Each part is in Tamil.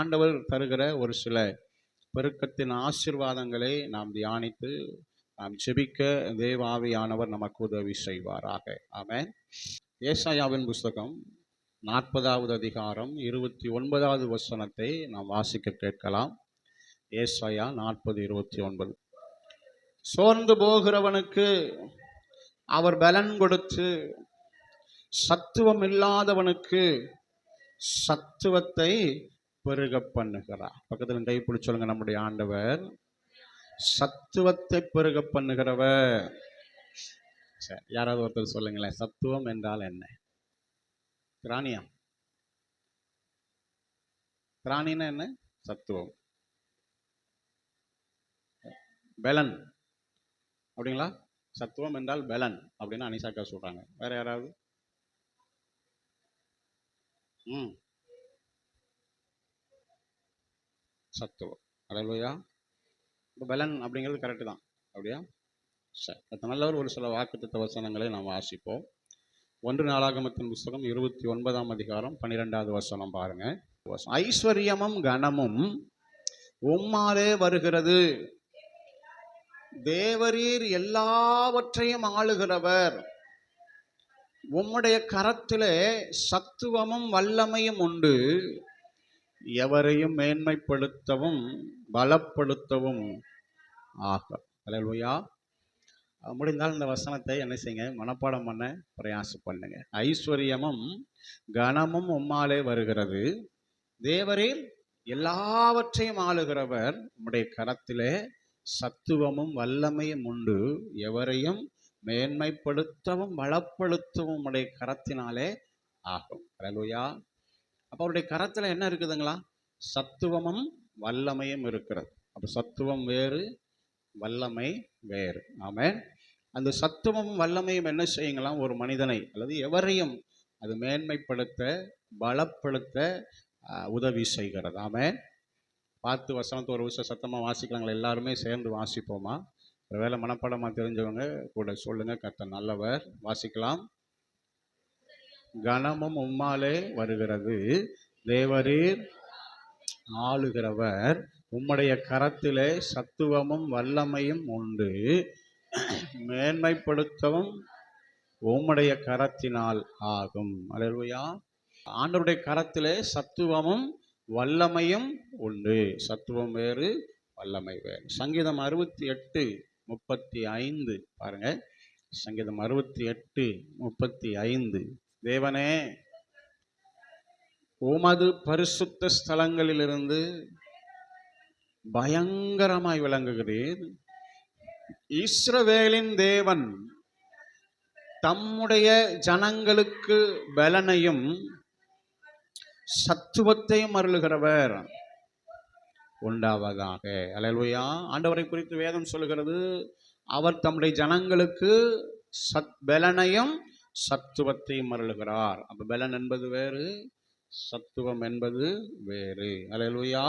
ஆண்டவர் தருகிற ஒரு சில பெருக்கத்தின் ஆசீர்வாதங்களை நாம் தியானித்து நாம் ஜெபிக்க தேவ ஆவியானவர் நமக்கு உதவி செய்வாராக. ஆமென். ஏசாயாவின் புஸ்தகம் 40வது அதிகாரம் 29வது வசனத்தை நாம் வாசிக்க கேட்கலாம். ஏசாயா 40:29. சோர்ந்து போகிறவனுக்கு அவர் பலன் கொடுத்து சத்துவம் இல்லாதவனுக்கு சத்துவத்தை பெருக பண்ணுகிறார். பக்கத்தில் கை பிடிச்சு சொல்லுங்க, நம்முடைய ஆண்டவர் சத்துவத்தை பெருக பண்ணுகிறவர். சரி, யாராவது ஒருத்தர் சொல்லுங்களேன், சத்துவம் என்றால் என்ன? திராணியா? திராணின்னா என்ன? சத்துவம், பலன் அப்படிங்களா? சத்துவம் என்றால் பலன் அப்படின்னு அனிசாக்கா சொல்றாங்க. வேற யாராவது? சத்துவம். அல்லேலூயா. பலன் அப்படிங்கிறது கரெக்டு தான். அப்படியா? சரி, நல்லவர் ஒரு சில வாக்குத்தத்த வசனங்களை நாம் வாசிப்போம். 1 நாளாகமத்தின் புஸ்தகம் 29ஆம் அதிகாரம் 12வது வசனம் பாருங்க. ஐஸ்வர்யமும் கனமும் உம்மாலே வருகிறது, தேவரீர் எல்லாவற்றையும் ஆளுகிறவர், உம்முடைய கரத்திலே சத்துவமும் வல்லமையும் உண்டு, எவரையும் மேன்மைப்படுத்தவும் பலப்படுத்தவும் ஆகும். அல்லேலூயா. முடிந்தால் இந்த வசனத்தை என்ன செய்யுங்க, மனப்பாடம் பண்ண பிரயாசம் பண்ணுங்க. ஐஸ்வர்யமும் கனமும் உம்மாலே வருகிறது, தேவரீர் எல்லாவற்றையும் ஆளுகிறவர், உம்முடைய கரத்திலே சத்துவமும் வல்லமையும் உண்டு, எவரையும் மேன்மைப்படுத்தவும் பலப்படுத்தவும் உம்முடைய கரத்தினாலே ஆகும். அல்லேலூயா. அப்போ அவருடைய கரத்துல என்ன இருக்குதுங்களா? சத்துவமும் வல்லமையும் இருக்கிறது. அப்போ சத்துவம் வேறு, வல்லமை வேறு. ஆமென். அந்த சத்துவமும் வல்லமையும் என்ன செய்யுங்களாம்? ஒரு மனிதனை அல்லது எவரையும் அது மேன்மைப்படுத்த பலப்படுத்த உதவி செய்கிறது. ஆமென். பார்த்து வசனத்தை ஒரு விஷயம் சத்தமாக வாசிக்கலாங்களா? எல்லாருமே சேர்ந்து வாசிப்போமா? ஒருவேளை மனப்பாடமாக தெரிஞ்சவங்க கூட சொல்லுங்க. கர்த்தர் நல்லவர். வாசிக்கலாம். கனமும் உம்மாலே வருகிறது, தேவரீர் ஆளுகிறவர், உம்முடைய கரத்திலே சத்துவமும் வல்லமையும் உண்டு, மேன்மைப்படுத்தவும் உம்முடைய கரத்தினால் ஆகும். அல்லேலூயா. ஆண்டவருடைய கரத்திலே சத்துவமும் வல்லமையும் உண்டு. சத்துவம் வேறு, வல்லமை வேறு. சங்கீதம் 68:35 பாருங்க. சங்கீதம் 68:35. தேவனே, உமது பரிசுத்த ஸ்தலங்களிலிருந்து பயங்கரமாய் விளங்குகிறீர். இஸ்ரவேலின் தேவன் தம்முடைய ஜனங்களுக்கு பலனையும் சத்துவத்தையும் அருளுகிறவர் உண்டாவதாக. அல்லேலூயா. ஆண்டவரை குறித்து வேதம் சொல்லுகிறது, அவர் தம்முடைய ஜனங்களுக்கு பலனையும் சத்துவத்தையும் அருளுகிறார். அப்ப பலன் என்பது வேறு, சத்துவம் என்பது வேறு. அல்லேலூயா.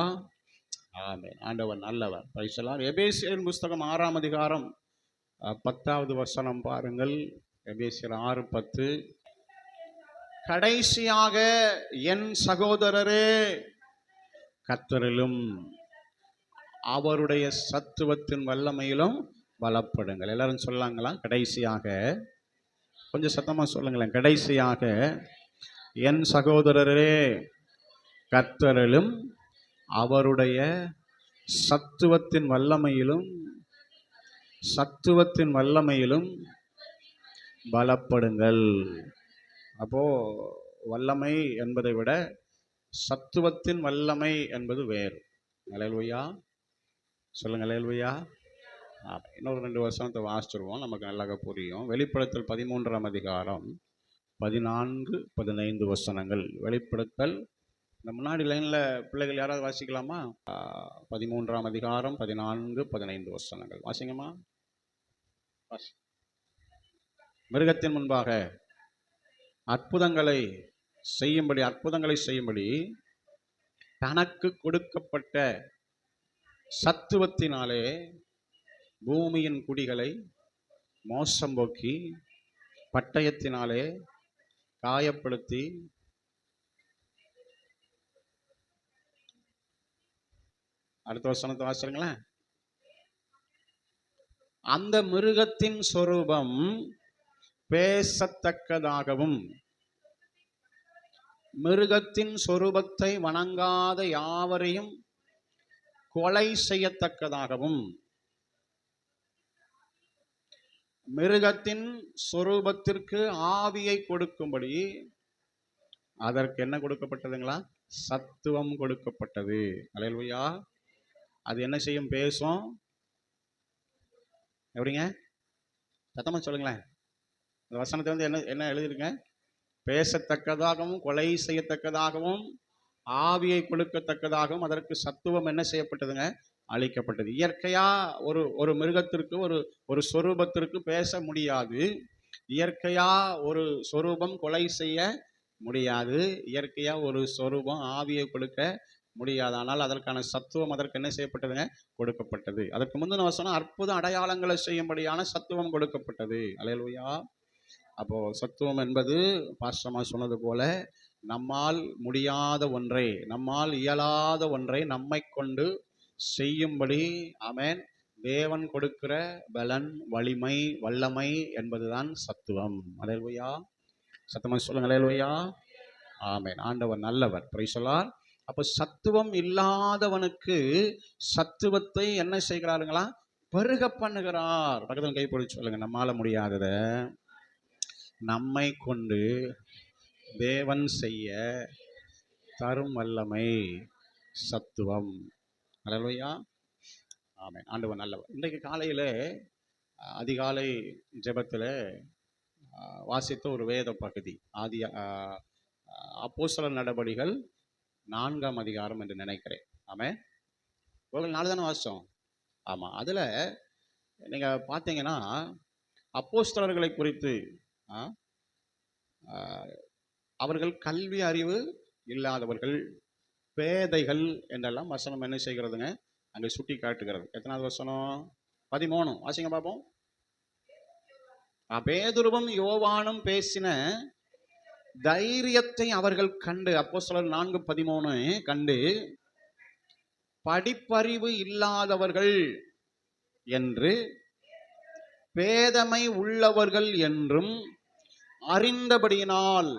ஆமென். ஆண்டவர் நல்லவர். Praise the Lord. எபேசியர் புஸ்தகம் 6ஆம் அதிகாரம் 10வது வசனம் பாருங்கள். எபேசியர் 6:10. கடைசியாக என் சகோதரரே, கர்த்தரிலும் அவருடைய சத்துவத்தின் வல்லமையிலும் பலப்படுங்கள். எல்லாரும் சொல்லாங்களா? கடைசியாக, கொஞ்சம் சத்தமா சொல்லுங்களேன். கடைசியாக என் சகோதரரே, கர்த்தரிலும் அவருடைய சத்துவத்தின் வல்லமையிலும் பலப்படுங்கள். அப்போ வல்லமை என்பதை விட சத்துவத்தின் வல்லமை என்பது வேறு. அல்லேலூயா. சொல்லுங்க, அல்லேலூயா. இன்னொரு 2 வசனத்தை வாசிச்சிருவோம், நமக்கு நல்லா புரியும். வெளிப்படுத்தல் 13ஆம் அதிகாரம் 14-15 வசனங்கள். வெளிப்படுத்தல், இந்த முன்னாடி லைன்ல பிள்ளைகள் யாராவது வாசிக்கலாமா? 13ஆம் அதிகாரம் 14-15 வசனங்கள் வாசிங்கம்மா. மிருகத்தின் முன்பாக அற்புதங்களை செய்யும்படி தனக்கு கொடுக்கப்பட்ட சத்துவத்தினாலே பூமியின் குடிகளை மோசம் போக்கி பட்டயத்தினாலே காயப்படுத்தி அடுத்த வசனத்தை வாசிங்களேன். அந்த மிருகத்தின் சொரூபம் பேசத்தக்கதாகவும் மிருகத்தின் சொரூபத்தை வணங்காத யாவரையும் கொலை செய்யத்தக்கதாகவும். மிருகத்தின் சொரூபத்திற்கு ஆவியை கொடுக்கும்படி அதற்கு என்ன கொடுக்கப்பட்டதுங்களா? சத்துவம் கொடுக்கப்பட்டது. அல்லேலூயா. அது என்ன செய்யும்? பேசும். எப்படிங்க? சத்தமா சொல்லுங்களேன். இந்த வசனத்தை வந்து என்ன என்ன எழுதிருங்க? பேசத்தக்கதாகவும் கொலை செய்யத்தக்கதாகவும் ஆவியை கொடுக்கத்தக்கதாகவும் அதற்கு சத்துவம் என்ன செய்யப்பட்டதுங்க? அளிக்கப்பட்டது. இயற்கையா ஒரு ஒரு மிருகத்திற்கு ஒரு சொரூபத்திற்கு பேச முடியாது. இயற்கையா ஒரு சொரூபம் கொலை செய்ய முடியாது. இயற்கையா ஒரு சொரூபம் ஆவியை கொடுக்க முடியாது. ஆனால் அதற்கான சத்துவம் அதற்கு என்ன செய்யப்பட்டதுங்க? கொடுக்கப்பட்டது. அதற்கு முந்தின வசனம் அற்புத அடையாளங்களை செய்யும்படியான சத்துவம் கொடுக்கப்பட்டது. அல்லேலூயா. அப்போ சத்துவம் என்பது பாஸ்டர்மா சொன்னது போல நம்மால் முடியாத ஒன்றை, நம்மால் இயலாத ஒன்றை நம்மை கொண்டு செய்யும்படி ஆமென் தேவன் கொடுக்கிற பலன், வலிமை, வல்லமை என்பதுதான் சத்துவம். அல்லேலூயா. சத்தமா சொல்லுங்க. அல்லேலூயா. ஆமென். ஆண்டவர் நல்லவர். Praise the Lord. அப்ப சத்துவம் இல்லாதவனுக்கு சத்துவத்தை என்ன செய்கிறாருங்களா? பெருக பண்ணுகிறார். பக்கத்துல கை பிடிச்சு சொல்லுங்க. நம்மால முடியாதத நம்மை கொண்டு தேவன் செய்ய தரும் வல்லமை சத்துவம். அல்லேலூயா. ஆமென். ஆண்டவர் நல்லவர். இன்றைக்கு காலையில அதிகாலை ஜெபத்தில் வாசித்த ஒரு வேத பகுதி ஆதி அப்போஸ்தலர் நடபடிகள் 4ஆம் அதிகாரம் என்று நினைக்கிறேன். ஆமென். ஒரு நாள் தானே வாசித்தோம். ஆமாம். அதில் நீங்கள் பார்த்தீங்கன்னா அப்போஸ்தலர்களை குறித்து அவர்கள் கல்வி அறிவு இல்லாதவர்கள், பேதைகள் என்றெல்லாம் வசனம் என்ன செய்கிறதுங்க? அங்கே சுட்டி காட்டுகிறது. எத்தனாவது வசனம்? 13. வாசிங்க பார்ப்போம். பேதுருவும் யோவானும் பேசின தைரியத்தை அவர்கள் கண்டு, அப்போஸ்தலர் 4:13 கண்டு, படிப்பறிவு இல்லாதவர்கள் என்று பேதமை உள்ளவர்கள் என்றும் அறிந்தபடியினால்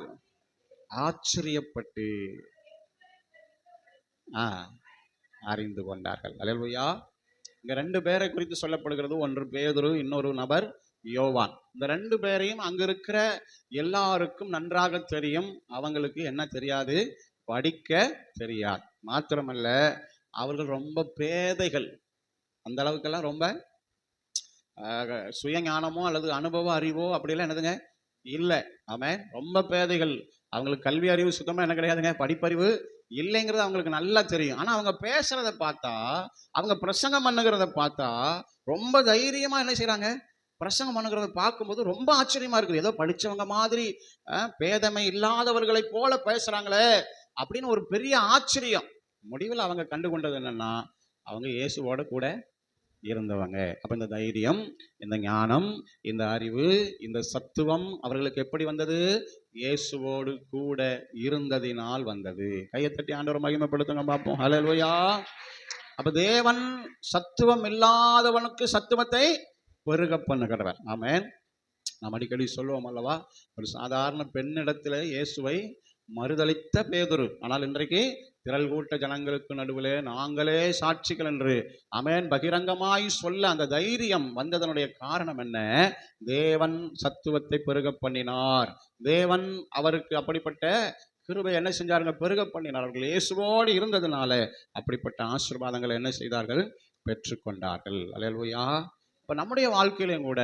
ஆச்சரியப்பட்டு அறிந்து கொண்டார்கள். அல்லேலூயா. இங்க 2 பேரை குறித்து சொல்லப்படுகிறது. ஒன்று பேதுரு, இன்னொரு நபர் யோவான். இந்த 2 பேரையும் அங்க இருக்கிற எல்லாருக்கும் நன்றாக தெரியும். அவங்களுக்கு என்ன தெரியாது? படிக்க தெரியாது. மாத்திரமல்ல, அவர்கள் ரொம்ப பேதைகள். அந்த அளவுக்கெல்லாம் ரொம்ப சுயஞானமோ அல்லது அனுபவ அறிவோ அப்படிலாம் என்னதுங்க இல்லை. ஆமாம். ரொம்ப பேதைகள். அவங்களுக்கு கல்வி அறிவு சுத்தமாக என்ன கிடையாதுங்க? படிப்பறிவு இல்லைங்கிறது அவங்களுக்கு நல்லா தெரியும். ஆனால் அவங்க பேசுறத பார்த்தா, அவங்க பிரசங்கம் பண்ணுகிறத பார்த்தா ரொம்ப தைரியமா என்ன செய்யறாங்க? பிரசங்கம் பண்ணுகிறத பார்க்கும்போது ரொம்ப ஆச்சரியமா இருக்குது. ஏதோ படிச்சவங்க மாதிரி பேதமை இல்லாதவர்களை போல பேசுறாங்களே அப்படின்னு ஒரு பெரிய ஆச்சரியம். முடிவில் அவங்க கண்டுகொண்டது என்னன்னா, அவங்க இயேசுவோட கூட இருந்தவங்க. அப்ப இந்த தைரியம், இந்த ஞானம், இந்த அறிவு, இந்த சத்துவம் அவர்களுக்கு எப்படி வந்தது? இயேசுவோடு கூட இருந்ததினால் வந்தது. கையை தட்டி ஆண்டவரை மகிமைப்படுத்துங்க பார்ப்போம். ஹல்லேலூயா. அப்ப தேவன் சத்துவம் இல்லாதவனுக்கு சத்துவத்தை பெருக பண்ணுகிறவர். ஆமென். நாம் அடிக்கடி சொல்லுவோம் அல்லவா, ஒரு சாதாரண பெண்ணிடத்தில் இயேசுவை மறுதளித்த பேதுரு, ஆனால் இன்றைக்கு திரள் கூட்ட ஜனங்களுக்கு நடுவிலே நாங்களே சாட்சிகள் என்று ஆமென் பகிரங்கமாய் சொல்ல அந்த தைரியம் வந்ததனுடைய காரணம் என்ன? தேவன் சத்துவத்தை பெருக பண்ணினார். தேவன் அவருக்கு அப்படிப்பட்ட கிருபை என்ன செஞ்சாருங்க? பெருக பண்ணினார். அவர்கள் இயேசுவோடு இருந்ததுனால அப்படிப்பட்ட ஆசீர்வாதங்களை என்ன செய்தார்கள்? பெற்றுக்கொண்டார்கள். அல்லேலூயா. இப்ப நம்முடைய வாழ்க்கையிலும் கூட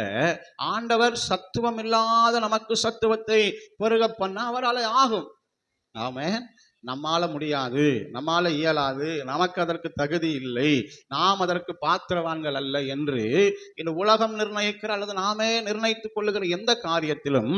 ஆண்டவர் சத்துவம் இல்லாத நமக்கு சத்துவத்தை பெருக பண்ண அவரால் ஆகும். ஆமென். நம்மால முடியாது, நம்மால இயலாது, நமக்கு அதற்கு தகுதி இல்லை, நாம் அதற்கு பாத்திரவான்கள் அல்ல என்று இந்த உலகம் நிர்ணயிக்கிற அல்லது நாமே நிர்ணயித்துக் கொள்ளுகிற எந்த காரியத்திலும்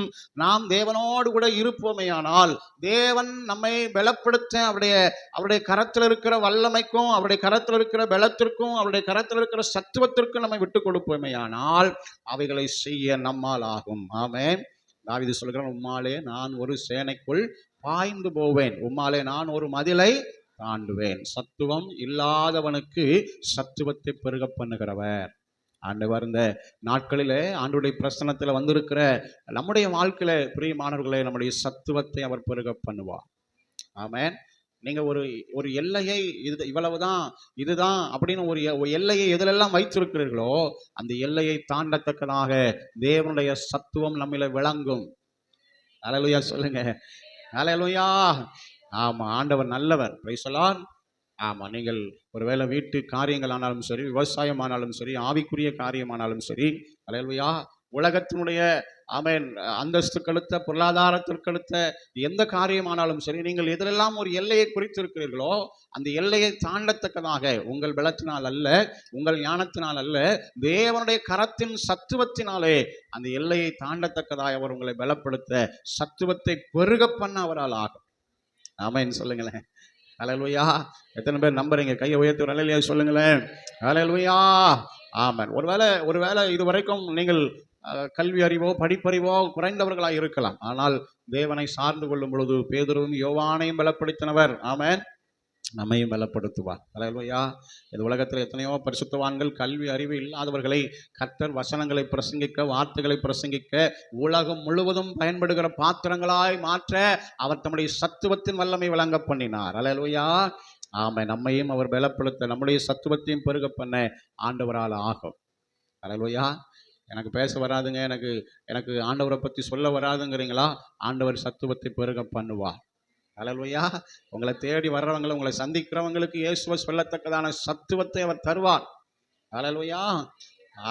நாம் தேவனோடு கூட இருப்போமேயானால், தேவன் நம்மை பலப்படுத்த அவருடைய கரத்தில் இருக்கிற வல்லமைக்கும், அவருடைய கரத்தில் இருக்கிற பலத்திற்கும், அவருடைய கரத்தில் இருக்கிற சத்துவத்திற்கும் நம்மை விட்டுக் கொடுப்போமேயானால் அவைகளை செய்ய நம்மால் ஆகும். ஆமென். தாவீது சொல்கிறான், உம்மாலே நான் ஒரு சேனைக்குள் பாய்ந்து போவேன், உம்மாலே நான் ஒரு மதிலை தாண்டுவேன். சத்துவம் இல்லாதவனுக்கு சத்துவத்தை பெருக பண்ணுகிறவர் ஆண்டவர். இந்த நாட்களிலே ஆண்டுடைய பிரசன்னத்தில் வந்திருக்கிற நம்முடைய வாழ்க்கையில பிரியமானவர்களே, நம்முடைய சத்துவத்தை அவர் பெருக பண்ணுவார். ஆமென். நீங்க ஒரு ஒரு எல்லையை இது இவ்வளவுதான் இதுதான் அப்படின்னு ஒரு எல்லையை எதிலெல்லாம் வைத்திருக்கிறீர்களோ அந்த எல்லையை தாண்டத்தக்கதாக தேவனுடைய சத்துவம் நம்மில விளங்கும். ஹல்லேலூயா சொல்லுங்க. ஹல்லேலூயா. ஆமா, ஆண்டவர் நல்லவர். Praise the Lord. ஆமா, நீங்கள் ஒருவேளை வீட்டு காரியங்கள் ஆனாலும் சரி, விவசாயம் ஆனாலும் சரி, ஆவிக்குரிய காரியமானாலும் சரி, ஹல்லேலூயா, உலகத்தினுடைய ஆமென் அந்தஸ்துக்கெடுத்த பொருளாதாரத்திற்கெடுத்த எந்த காரியமானாலும் சரி, நீங்கள் எதிலெல்லாம் ஒரு எல்லையை குறித்திருக்கிறீர்களோ அந்த எல்லையை தாண்டத்தக்கதாக உங்கள் பலத்தினால் அல்ல, உங்கள் ஞானத்தினால் அல்ல, தேவனுடைய கரத்தின் சத்துவத்தினாலே அந்த எல்லையை தாண்டத்தக்கதாக அவர் உங்களை பலப்படுத்த சத்துவத்தை பெருக பண்ண அவரால் ஆகும். ஆமென் சொல்லுங்களேன். ஹல்லேலூயா. எத்தனை பேர் நம்புறீங்க? கையை உயர்த்தி ஒரு ஹல்லேலூயா சொல்லுங்களேன். ஹல்லேலூயா. ஆமென். ஒருவேளை இதுவரைக்கும் நீங்கள் கல்வி அறிவோ படிப்பறிவோ குறைந்தவர்களாக இருக்கலாம். ஆனால் தேவனை சார்ந்து கொள்ளும் பொழுது பேதுருவும் யோவானையும் பலப்படுத்தினவர். ஆமென். நம்மையும் பலப்படுத்துவார். ஹல்லேலூயா. இந்த உலகத்தில் எத்தனையோ பரிசுத்தவான்கள் கல்வி அறிவு இல்லாதவர்களை கர்த்தர் வசனங்களை பிரசங்கிக்க, வார்த்தைகளை பிரசங்கிக்க, உலகம் முழுவதும் பயன்படுகிற பாத்திரங்களாய் மாற்ற அவர் தம்முடைய சத்துவத்தின் வல்லமை விளங்க பண்ணினார். ஹல்லேலூயா. ஆமென். நம்மையும் அவர் பலப்படுத்த, நம்முடைய சத்துவத்தையும் பெருக பண்ண ஆண்டவரால் ஆகும். ஹல்லேலூயா. எனக்கு பேச வராதுங்க, எனக்கு ஆண்டவரை பற்றி சொல்ல வராதுங்கிறீங்களா? ஆண்டவர் சத்துவத்தை பெருக பண்ணுவார். ஹல்லேலூயா. உங்களை தேடி வர்றவங்களை, உங்களை சந்திக்கிறவங்களுக்கு இயேசுவை சொல்லத்தக்கதான சத்துவத்தை அவர் தருவார். ஹல்லேலூயா.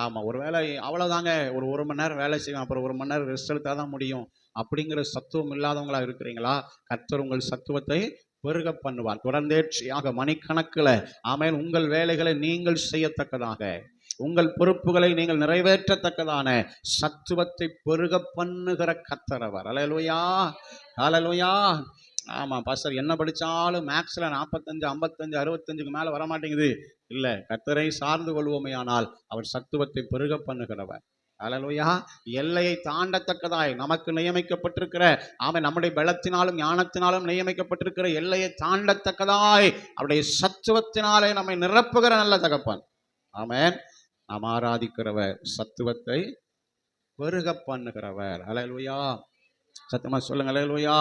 ஆமாம். ஒருவேளை அவ்வளோதாங்க, ஒரு மணி நேரம் வேலை செய்யும், அப்புறம் 1 மணி நேரம் ரெஸ்ட் எடுத்தால் தான் முடியும் அப்படிங்கிற சத்துவம் இல்லாதவங்களா இருக்கிறீங்களா? கர்த்தர் உங்கள் சத்துவத்தை பெருக பண்ணுவார். தொடர்ந்தேர்ச்சியாக மணிக்கணக்கில் ஆமென் உங்கள் வேலைகளை நீங்கள் செய்யத்தக்கதாக, உங்கள் பொறுப்புகளை நீங்கள் நிறைவேற்றத்தக்கதான சத்துவத்தை பெருக பண்ணுகிற கர்த்தர் அவர். ஹல்லேலூயா. ஹல்லேலூயா. ஆமாம் பாஸ்டர், என்ன படித்தாலும் மேக்ஸில் 45, 55, 65க்கு மேலே வரமாட்டேங்குது. இல்லை, கர்த்தரை சார்ந்து கொள்வோமே ஆனால் அவர் சத்துவத்தை பெருக பண்ணுகிறவர். ஹல்லேலூயா. எல்லையை தாண்டத்தக்கதாய் நமக்கு நியமிக்கப்பட்டிருக்கிற ஆமென் நம்முடைய பலத்தினாலும் ஞானத்தினாலும் நியமிக்கப்பட்டிருக்கிற எல்லையை தாண்டத்தக்கதாய் அவருடைய சத்துவத்தினாலே நம்மை நிரப்புகிற நல்ல தகப்பன். ஆமென். நாம் ஆராதிக்கிறவர் சத்துவத்தை பெருக பண்ணுகிறவர். ஹல்லேலூயா. சத்தமா சொல்லுங்க ஹல்லேலூயா.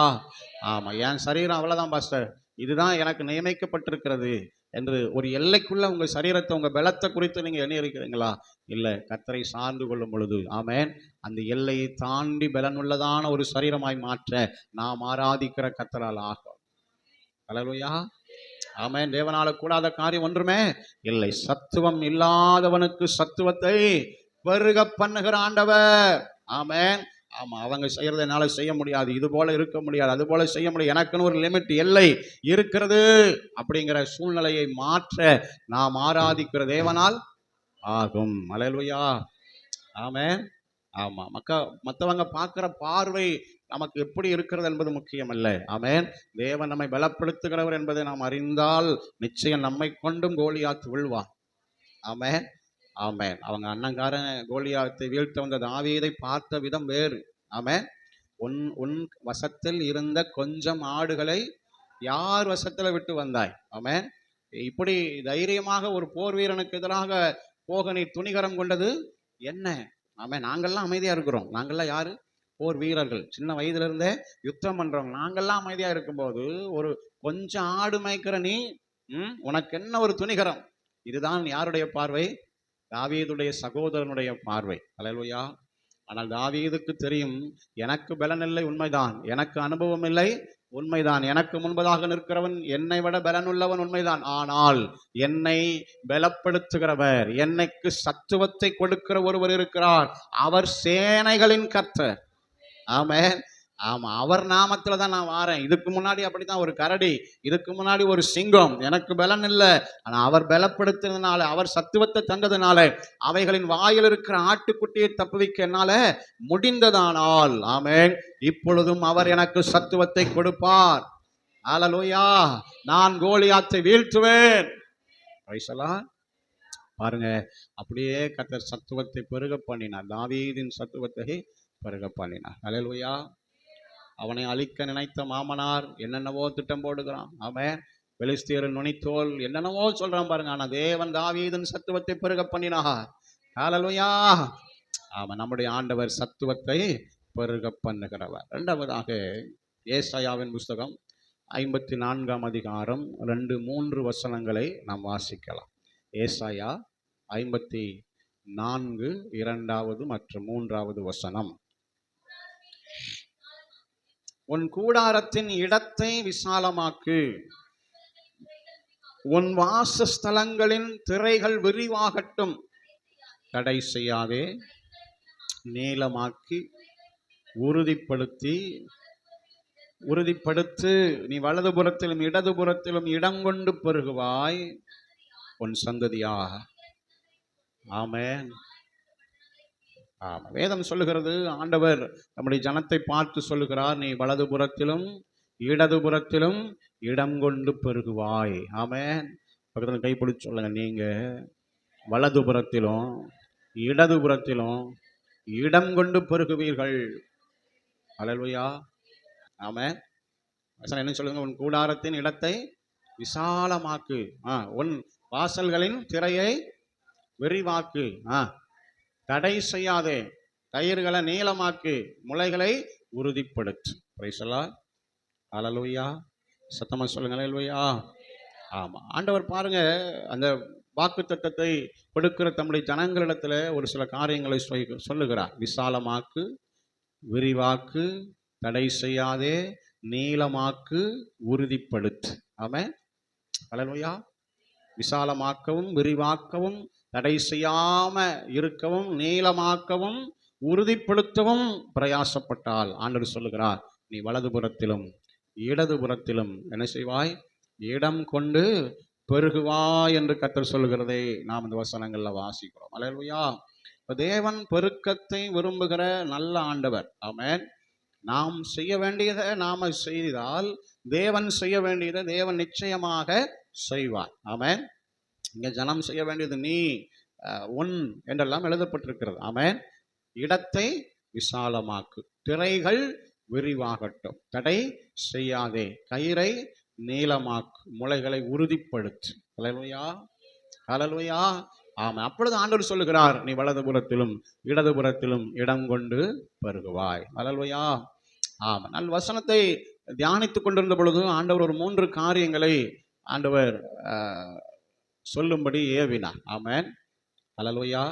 ஆமா, என் சரீரம் அவ்வளவுதான் பாஸ்டர், இதுதான் எனக்கு நியமிக்கப்பட்டிருக்கிறது என்று ஒரு எல்லைக்குள்ள உங்க சரீரத்தை, உங்க பலத்தை குறித்து நீங்க எண்ணி இருக்கிறீங்களா? இல்லை, கர்த்தரை சார்ந்து கொள்ளும் பொழுது ஆமென் அந்த எல்லையை தாண்டி பலனுள்ளதான ஒரு சரீரமாய் மாற்ற நாம் ஆராதிக்கிற கர்த்தரால் ஆகும். ஹல்லேலூயா. ஆமென். தேவனால கூடாத காரியம் ஒன்றுமே இல்லை. சத்துவம் இல்லாதவனுக்கு சத்துவத்தை பெருக பண்ணுகிற ஆண்டவர். ஆமென். ஆமா, அவங்க செய்யறதை என்னால செய்ய முடியாது, இது போல இருக்க முடியாது, அது போல செய்ய முடியாது, எனக்குன்னு ஒரு லிமிட் எல்லை இருக்கிறது அப்படிங்கிற சூழ்நிலையை மாற்ற நாம் ஆராதிக்கிற தேவனால் ஆகும். ஹல்லேலூயா. ஆமென். ஆமா, மற்றவங்க பார்க்கிற பார்வை நமக்கு எப்படி இருக்கிறது என்பது முக்கியம் அல்ல. ஆமென். தேவன் நம்மை பலப்படுத்துகிறவர் என்பதை நாம் அறிந்தால் நிச்சயம் நம்மை கொண்டும் கோலியாத் விழுவான். ஆமென். ஆமென். அவங்க அண்ணங்காரன் கோலியாத்தை வீழ்த்த வந்த தாவீதை பார்த்த விதம் வேறு. ஆமென். உன் வசத்தில் இருந்த கொஞ்சம் ஆடுகளை யார் வசத்துல விட்டு வந்தாய்? ஆமென். இப்படி தைரியமாக ஒரு போர் வீரனுக்கு எதிராக போக நீ துணிகரம் கொண்டது என்ன? ஆமென். நாங்கள்லாம் அமைதியா இருக்கிறோம். நாங்கள்லாம் யாரு? போர் வீரர்கள், சின்ன வயதுல இருந்தே யுத்தம் பண்றவங்க. நாங்கள்லாம் அமைதியா இருக்கும்போது ஒரு கொஞ்சம் ஆடு மேய்க்கிற நீ உனக்கு என்ன ஒரு துணிகரம்? இதுதான் யாருடைய பார்வை? தாவீதுடைய சகோதரனுடைய பார்வை. ஹல்லேலூயா. ஆனால் தாவீதுக்கு தெரியும், எனக்கு பலன் இல்லை உண்மைதான், எனக்கு அனுபவம் இல்லை உண்மைதான், எனக்கு முன்பதாக நிற்கிறவன் என்னை விட பலனுள்ளவன் உண்மைதான், ஆனால் என்னை பலப்படுத்துகிறவர், என்னைக்கு சத்துவத்தை கொடுக்கிற ஒருவர் இருக்கிறார், அவர் சேனைகளின் கர்த்தர். ஆமென். ஆமா, அவர் நாமத்துல தான் நான் வாரேன். இதுக்கு முன்னாடி அப்படித்தான் ஒரு கரடி, இதுக்கு முன்னாடி ஒரு சிங்கம், எனக்கு பலன் இல்லை. ஆனா அவர் பலப்படுத்தினால, அவர் சத்துவத்தை தந்ததுனால, அவைகளின் வாயில் இருக்கிற ஆட்டுக்குட்டியை தப்புவிக்க என்னால முடிந்ததானால் ஆமென் இப்பொழுதும் அவர் எனக்கு சத்துவத்தை கொடுப்பார். ஹல்லேலூயா. நான் கோலியாத்தை வீழ்த்துவேன். Praise the Lord. பாருங்க, அப்படியே கர்த்தர் சத்துவத்தை பெருக பண்ணினார். தாவீதின் சத்துவத்தை பெருக பண்ணினார். ஹல்லேலூயா. அவனை அழிக்க நினைத்த மாமனார் என்னென்னவோ திட்டம் போடுகிறான். அவன் பெலிஸ்தியரின் நுனித்தோல் என்னென்னவோ சொல்றான் பாருங்க. ஆனா தேவன் தாவீதின் சத்துவத்தை பெருக பண்ணினா. ஹல்லேலூயா. ஆமா, நம்முடைய ஆண்டவர் சத்துவத்தை பெருக பண்ணுகிறவர். இரண்டாவதாக ஏசாயாவின் புஸ்தகம் 54ஆம் அதிகாரம் 2-3 வசனங்களை நாம் வாசிக்கலாம். ஏசாயா 54 2வது மற்றும் 3வது வசனம். உன் கூடாரத்தின் இடத்தை விசாலமாக்கு, உன் வாசஸ்தலங்களின் திரைகள் விரிவாகட்டும், தடை செய்யாதே, நீளமாக்கி உறுதிப்படுத்து, நீ வலதுபுறத்திலும் இடதுபுறத்திலும் இடங்கொண்டு பெருகுவாய், உன் சந்ததியாக. ஆமென். வேதம் சொல்லுகிறது, ஆண்டவர் நம்முடைய ஜனத்தை பார்த்து சொல்லுகிறார், நீ வலதுபுறத்திலும் இடதுபுறத்திலும் இடம் கொண்டு பெருகுவாய். ஆமென். பக்கத்தில் கைப்பிடிச்சு சொல்லுங்க, நீங்க வலதுபுறத்திலும் இடதுபுறத்திலும் இடம் கொண்டு பெருகுவீர்கள். ஹல்லேலூயா. ஆமென். வசனம் என்ன சொல்லுங்க? உன் கூடாரத்தின் இடத்தை விசாலமாக்கு, உன் வாசல்களின் திரையை விரிவாக்கு, தடை செய்யாதே, கயிறுகளை நீளமாக்கு, முளைகளை உறுதிப்படுத்து. Praise the Lord. ஹல்லேலூயா. சத்தமா சொல்லுங்க ஹல்லேலூயா. ஆமா, ஆண்டவர் பாருங்க அந்த வாக்குத்தத்தத்தை கொடுக்கிற தம்முடைய ஜனங்களிடத்துல ஒரு சில காரியங்களை சொல்லுகிறார். விசாலமாக்கு, விரிவாக்கு, தடை செய்யாதே, நீளமாக்கு, உறுதிப்படுத்து. ஆமென். ஹல்லேலூயா. விசாலமாக்கவும் விரிவாக்கவும் தடை செய்யாம இருக்கவும் நீளமாக்கவும் உறுதிப்படுத்தவும் பிரயாசப்பட்டால் ஆண்டவர் சொல்லுகிறார், நீ வலதுபுறத்திலும் இடதுபுறத்திலும் என்ன செய்வாய்? இடம் கொண்டு பெருகுவாய் என்று கர்த்தர் சொல்லுகிறதை நாம் இந்த வசனங்கள்ல வாசிக்கிறோம். அல்லேலூயா. தேவன் பெருக்கத்தை விரும்புகிற நல்ல ஆண்டவர். ஆமென். நாம் செய்ய வேண்டியதை நாம செய்தால் தேவன் செய்ய வேண்டியதை தேவன் நிச்சயமாக செய்வார். ஆமென். இங்க ஜனம் செய்ய வேண்டியது நீ உன் என்றெல்லாம் எழுதப்பட்டிருக்கிறது. ஆமென். இடத்தை விசாலமாக்கு, திரைகள் விரிவாகட்டும், தடை செய்யாதே, கயிறை நீளமாக்கு, முளைகளை உறுதிப்படுத்து. ஹல்லேலூயா. ஹல்லேலூயா. ஆமா, அப்பொழுது ஆண்டவர் சொல்லுகிறார், நீ வலதுபுறத்திலும் இடதுபுறத்திலும் இடம் கொண்டு பெருகுவாய். ஹல்லேலூயா. ஆமா, நல் வசனத்தை தியானித்துக் கொண்டிருந்த பொழுது ஆண்டவர் ஒரு 3 காரியங்களை ஆண்டவர் சொல்லும்படி ஏவினார். ஆமென். ஹல்லேலூயா.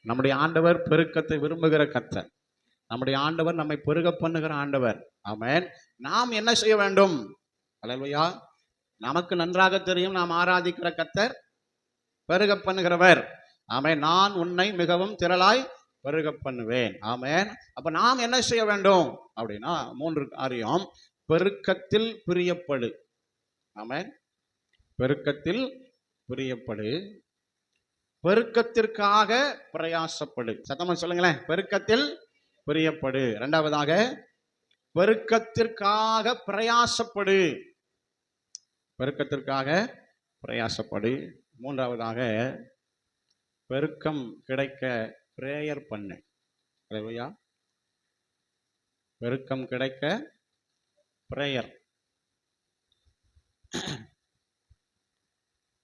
நம்முடைய ஆண்டவர் பெருக்கத்தை விரும்புகிற கர்த்தர். நம்முடைய ஆண்டவர் நம்மை பெருக பண்ணுகிற ஆண்டவர். ஆமென். நாம் என்ன செய்ய வேண்டும்? ஹல்லேலூயா. நமக்கு நன்றாக தெரியும், நாம் ஆராதிக்கிற கர்த்தர் பெருக பண்ணுகிறவர். ஆமென். நான் உன்னை மிகவும் திரளாய் பெருக பண்ணுவேன். ஆமென். அப்ப நாம் என்ன செய்ய வேண்டும் அப்படின்னா 3 காரியம். பெருக்கத்தில் பிரியப்படு. ஆமென். பெருக்கத்தில் பிரியப்படு, பெருக்கத்திற்காக பிரயாசப்படு. சத்தமா சொல்லுங்களேன், பெருக்கத்தில் பிரியப்படு. இரண்டாவதாக பெருக்கத்திற்காக பிரயாசப்படு, பெருக்கத்திற்காக பிரயாசப்படு. மூன்றாவதாக பெருக்கம் கிடைக்க பிரேயர் பண்ணு. ஹல்லேலூயா. பெருக்கம் கிடைக்க பிரேயர்.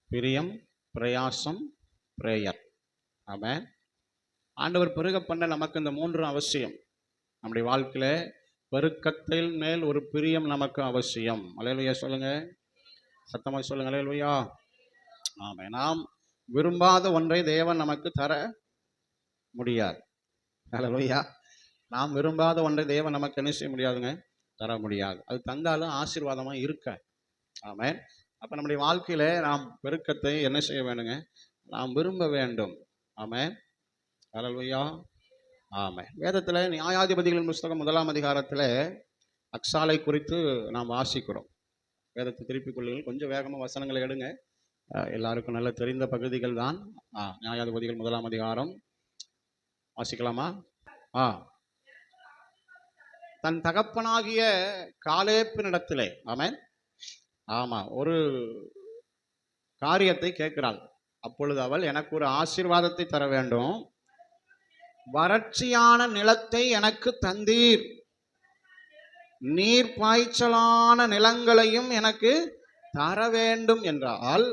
பிரியம், பிரயாசம், பிரேயர். ஆமென். ஆண்டவர் பெருக பண்ண நமக்கு இந்த 3 அவசியம். நம்முடைய வாழ்க்கையில பெருக்கத்தின் மேல் ஒரு பிரியம் நமக்கு அவசியம். ஹல்லேலூயா சொல்லுங்க, சத்தமா சொல்லுங்க ஹல்லேலூயா. ஆமென். நாம் விரும்பாத ஒன்றை தேவன் நமக்கு தர முடியாது. ஹல்லேலூயா. நாம் விரும்பாத ஒன்றை தேவன் நமக்கு என்ன செய்ய முடியாதுங்க? தர முடியாது. அது தந்தாலும் ஆசீர்வாதமா இருக்க. ஆமென். அப்ப நம்முடைய வாழ்க்கையில நாம் பெருக்கத்தை என்ன செய்ய வேண்டுங்க? நாம் விரும்ப வேண்டும். ஆமென். ஹல்லேலூயா. ஆமென். வேதத்துல நியாயாதிபதிகளின் புஸ்தகம் 1ஆம் அதிகாரத்துல அக்சாலை குறித்து நாம் வாசிக்கிறோம். வேதத்தை திருப்பிக் கொள்ளுங்கள், கொஞ்சம் வேகமா வசனங்களை எடுங்க. எல்லாருக்கும் நல்ல தெரிந்த பகுதிகள் தான். நியாயாதிபதிகள் 1ஆம் அதிகாரம் வாசிக்கலாமா? தன் தகப்பனாகிய காலேப்பினிடத்திலே, ஆமென், ஆமா, ஒரு காரியத்தை கேட்கிறாள். அப்பொழுது அவள், எனக்கு ஒரு ஆசீர்வாதத்தை தர வேண்டும், வறட்சியான நிலத்தை எனக்கு தந்தீர், நீர் பாய்ச்சலான நிலங்களையும் எனக்கு தர வேண்டும் என்றால்,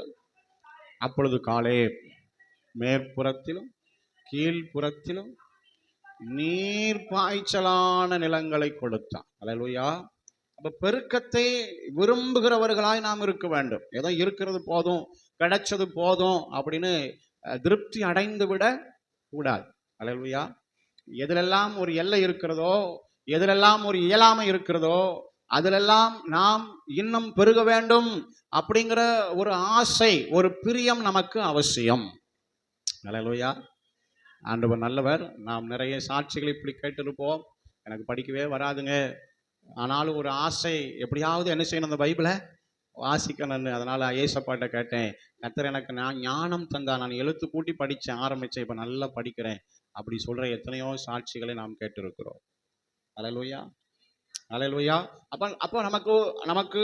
அப்பொழுது காலேப் மேற்புறத்திலும் கீழ்ப்புறத்திலும் நீர் பாய்ச்சலான நிலங்களை கொடுத்தான். அல்லேலூயா. அப்ப பெருக்கத்தை விரும்புகிறவர்களாய் நாம் இருக்க வேண்டும். ஏதோ இருக்கிறது போதும், கிடைச்சது போதும் அப்படின்னு திருப்தி அடைந்து விட கூடாது. அல்லேலூயா. எதிலெல்லாம் ஒரு எல்லை இருக்கிறதோ, எதிலெல்லாம் ஒரு இயலாமை இருக்கிறதோ, அதிலெல்லாம் நாம் இன்னும் பெருக வேண்டும் அப்படிங்கிற ஒரு ஆசை, ஒரு பிரியம் நமக்கு அவசியம். அல்லேலூயா. ஆண்டவர் நல்லவர். நாம் நிறைய சாட்சிகள் இப்படி கேட்டிருப்போம். எனக்கு படிக்கவே வராதுங்க, ஆனாலும் ஒரு ஆசை, எப்படியாவது என்ன செய்யணும், அந்த பைபிளை வாசிக்கணும்னு. அதனால ஏசப்பாட்ட கேட்டேன், கர்த்தர் எனக்கு ஞானம் தந்தா, நான் எழுத்து கூட்டி படித்தேன், ஆரம்பித்தேன், இப்போ நல்லா படிக்கிறேன் அப்படி சொல்கிற எத்தனையோ சாட்சிகளை நாம் கேட்டிருக்கிறோம். அல்லேலூயா, அல்லேலூயா. அப்போ நமக்கு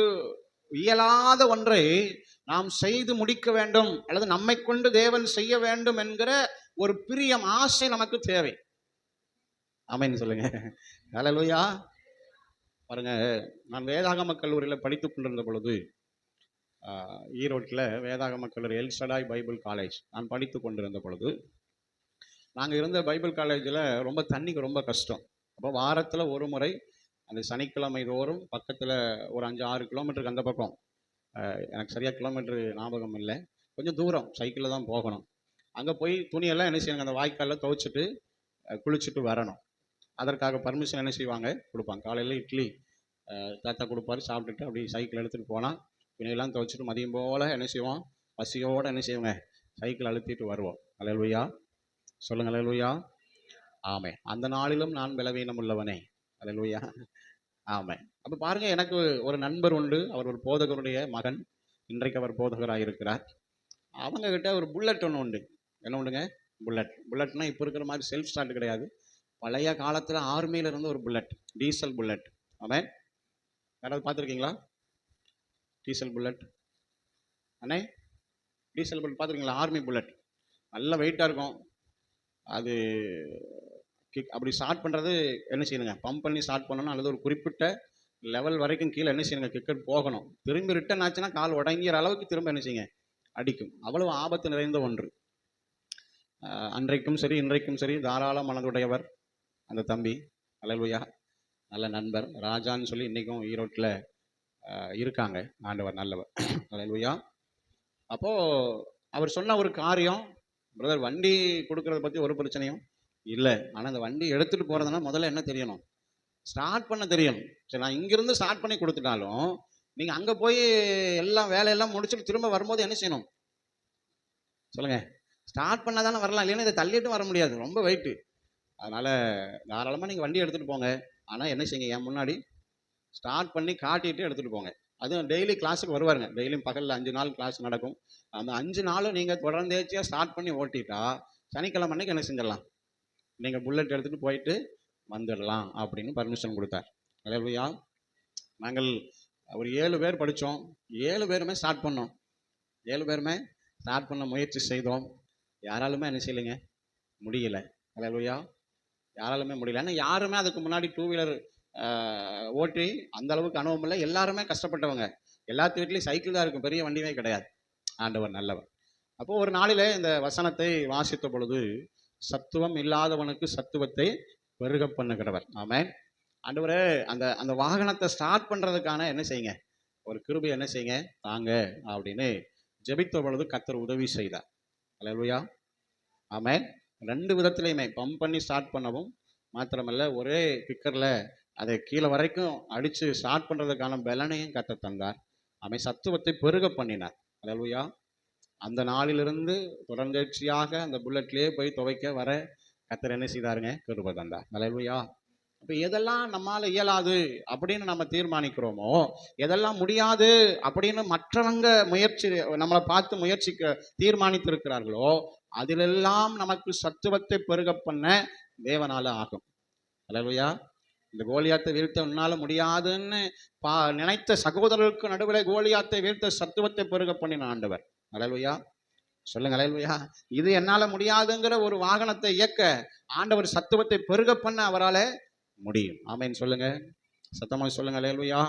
இயலாத ஒன்றை நாம் செய்து முடிக்க வேண்டும், அல்லது நம்மை கொண்டு தேவன் செய்ய வேண்டும் என்கிற ஒரு பிரியம், ஆசை நமக்கு தேவை. ஆமென் சொல்லுங்க. அல்லேலூயா. பாருங்க, நான் வேதாகம கல்லூரியில் படித்து கொண்டிருந்த பொழுது, ஈரோட்டில் வேதாகம கல்லூரி எல்சடாய் பைபிள் காலேஜ் நான் படித்து கொண்டிருந்த பொழுது, நாங்கள் இருந்த பைபிள் காலேஜில் ரொம்ப தண்ணிக்கு ரொம்ப கஷ்டம். அப்போ வாரத்தில் ஒரு முறை அந்த சனிக்கிழமை தோறும் பக்கத்தில் ஒரு 5-6 கிலோமீட்டருக்கு அந்த பக்கம், எனக்கு சரியாக கிலோமீட்டரு ஞாபகம் இல்லை, கொஞ்சம் தூரம் சைக்கிளில் தான் போகணும். அங்கே போய் துணியெல்லாம் என்ன செய்யணும், அந்த வாய்க்காலில் துவைச்சிட்டு குளிச்சுட்டு வரணும். அதற்காக பர்மிஷன் என்ன செய்வாங்க, கொடுப்பாங்க. காலையில் இட்லி தாத்தா கொடுப்பாரு, சாப்பிட்டுட்டு அப்படி சைக்கிள் எடுத்துகிட்டு போனால் துணியெல்லாம் துவைச்சிட்டு மதியம் போல் என்ன செய்வோம், பசியோடு என்ன செய்வோங்க, சைக்கிள் அழுத்திட்டு வருவோம். அல்லேலூயா சொல்லுங்கள். அல்லேலூயா. ஆமே. அந்த நாளிலும் நான் பலவீனம் உள்ளவனே. அல்லேலூயா. ஆமே. அப்போ பாருங்கள், எனக்கு ஒரு நண்பர் உண்டு. அவர் ஒரு போதகருடைய மகன். இன்றைக்கு அவர் போதகராக இருக்கிறார். அவங்கக்கிட்ட ஒரு புல்லட் ஒன்று உண்டு. என்ன உண்டுங்க? புல்லட்னா இப்போ இருக்கிற மாதிரி செல்ஃப் ஸ்டார்ட் கிடையாது. பழைய காலத்தில் ஆர்மியில் இருந்த ஒரு புல்லட், டீசல் புல்லட். ஆமே. யாராவது பார்த்துருக்கீங்களா டீசல் புல்லட்? அண்ணே, டீசல் புல்லட் பார்த்துருக்கீங்களா? ஆர்மி புல்லட் நல்ல வெயிட்டாக இருக்கும். அது அப்படி ஸ்டார்ட் பண்ணுறது என்ன செய்யணுங்க, பம்ப் பண்ணி ஸ்டார்ட் பண்ணணும், அல்லது ஒரு குறிப்பிட்ட லெவல் வரைக்கும் கீழே என்ன செய்யணுங்க, கிக்கெட் போகணும். திரும்பி ரிட்டர்ன் ஆச்சுன்னா கால் உடங்கிற அளவுக்கு திரும்ப என்ன செய்யுங்க, அடிக்கும். அவ்வளவு ஆபத்து நிறைந்த ஒன்று. அன்றைக்கும் சரி இன்றைக்கும் சரி தாராள மனதுடையவர் அந்த தம்பி. அல்லேலூயா. நல்ல நண்பர் ராஜான்னு சொல்லி இன்றைக்கும் ஈரோட்டில் இருக்காங்க. ஆண்டவர் நல்லவர். அல்லேலூயா. அப்போது அவர் சொன்ன ஒரு காரியம், பிரதர் வண்டி கொடுக்கறத பற்றி ஒரு பிரச்சனையும் இல்லை, ஆனால் அந்த வண்டி எடுத்துகிட்டு போகிறதுனா முதல்ல என்ன தெரியணும், ஸ்டார்ட் பண்ண தெரியணும். சரி, நான் இங்கேருந்து ஸ்டார்ட் பண்ணி கொடுத்துட்டாலும் நீங்கள் அங்கே போய் எல்லாம் வேலையெல்லாம் முடிச்சுட்டு திரும்ப வரும்போது என்ன செய்யணும் சொல்லுங்கள், ஸ்டார்ட் பண்ணால் தானே வரலாம், இல்லைன்னா இதை தள்ளிட்டு வர முடியாது, ரொம்ப வெயிட்டு. அதனால் தாராளமாக நீங்கள் வண்டி எடுத்துகிட்டு போங்க, ஆனால் என்ன செய்யுங்க, என் முன்னாடி ஸ்டார்ட் பண்ணி காட்டிட்டு எடுத்துகிட்டு போங்க. அதுவும் டெய்லி கிளாஸுக்கு வருவாருங்க. டெய்லியும் பகலில் 5 நாள் கிளாஸ் நடக்கும். அந்த 5 நாளும் நீங்கள் தொடர்ந்தேச்சியாக ஸ்டார்ட் பண்ணி ஓட்டிட்டா சனிக்கிழமை அன்னைக்கு என்ன செஞ்சிடலாம், நீங்கள் புல்லட் எடுத்துகிட்டு போயிட்டு வந்துடலாம் அப்படின்னு பர்மிஷன் கொடுத்தார். அல்லேலூயா. நாங்கள் ஒரு 7 பேர் படித்தோம். 7 பேருமே ஸ்டார்ட் பண்ணோம். 7 பேருமே ஸ்டார்ட் பண்ண முயற்சி செய்தோம். யாராலுமே என்ன செய்யலைங்க, முடியலை. அல்லேலூயா. யாராலுமே முடியல. ஏன்னா யாருமே அதுக்கு முன்னாடி 2 வீலர் ஓட்டி அந்த அளவுக்கு அனுபவம் இல்லை. எல்லாருமே கஷ்டப்பட்டவங்க. எல்லாத்து வீட்லேயும் சைக்கிள் தான் இருக்கும், பெரிய வண்டியே கிடையாது. ஆண்டவர் நல்லவர். அப்போது ஒரு நாளில் இந்த வசனத்தை வாசித்த பொழுது, சத்துவம் இல்லாதவனுக்கு சத்துவத்தை பெருக பண்ணுகிறவர். ஆமென். ஆண்டவரே, அந்த அந்த வாகனத்தை ஸ்டார்ட் பண்ணுறதுக்கான என்ன செய்யுங்க, ஒரு கிருபை என்ன செய்யுங்க தாங்க அப்படின்னு ஜெபித்த பொழுது கர்த்தர் உதவி செய்தார். அல்லேலூயா. ஆமென். 2 விதத்துலையுமே பம்ப் பண்ணி ஸ்டார்ட் பண்ணவும் மாத்திரமல்ல, ஒரே கிக்கரில் அதை கீழே வரைக்கும் அடித்து ஸ்டார்ட் பண்ணுறதுக்கான பலனையும் கர்த்தர் தந்தார். ஆமென். சத்துவத்தை பெருக பண்ணினார். அல்லேலூயா. அந்த நாளிலிருந்து தொடர்ந்தேர்ச்சியாக அந்த புல்லட்லேயே போய் துவைக்க வர கர்த்தர் என்ன செய்தாருங்க, கிருபை தந்தார். அல்லேலூயா. அப்போ எதெல்லாம் நம்மால் இயலாது அப்படின்னு நம்ம தீர்மானிக்கிறோமோ, எதெல்லாம் முடியாது அப்படின்னு மற்றவங்க நம்மளை பார்த்து முயற்சிக்க தீர்மானித்திருக்கிறார்களோ, அதிலெல்லாம் நமக்கு சத்துவத்தை பெருக பண்ண தேவனால ஆகும். அல்லேலூயா. இந்த கோலியாத்தை வீழ்த்த உன்னால முடியாதுன்னு நினைத்த சகோதரர்களுக்கு நடுவில் கோலியாத்தை வீழ்த்த சத்துவத்தை பெருக பண்ணின ஆண்டவர். அல்லேலூயா. சொல்லுங்க. அல்லேலூயா. இது என்னால முடியாதுங்கிற ஒரு வாகனத்தை இயக்க ஆண்டவர் சத்துவத்தை பெருக பண்ண அவரால் முடியும். ஆமென் சொல்லுங்க. சத்தமாக சொல்லுங்க. அல்லேலூயா.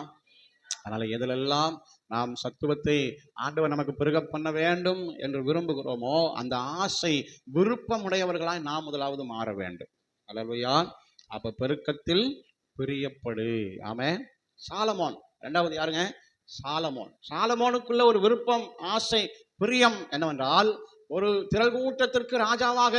அதனால எதிலெல்லாம் நாம் சத்துவத்தை ஆண்டவர் நமக்கு பெருக பண்ண வேண்டும் என்று விரும்புகிறோமோ அந்த ஆசை விருப்பமுடையவர்களாய் நாம் முதலாவது மாற வேண்டும். அல்லேலூயா. அப்ப பெருக்கத்தில் பிரியப்படு. ஆமென். சாலமோன் இரண்டாவது யாருங்க? சாலமோன். சாலமோனுக்குள்ள ஒரு விருப்பம், ஆசை, பிரியம் என்னவென்றால், ஒரு திரள் கூட்டத்திற்கு ராஜாவாக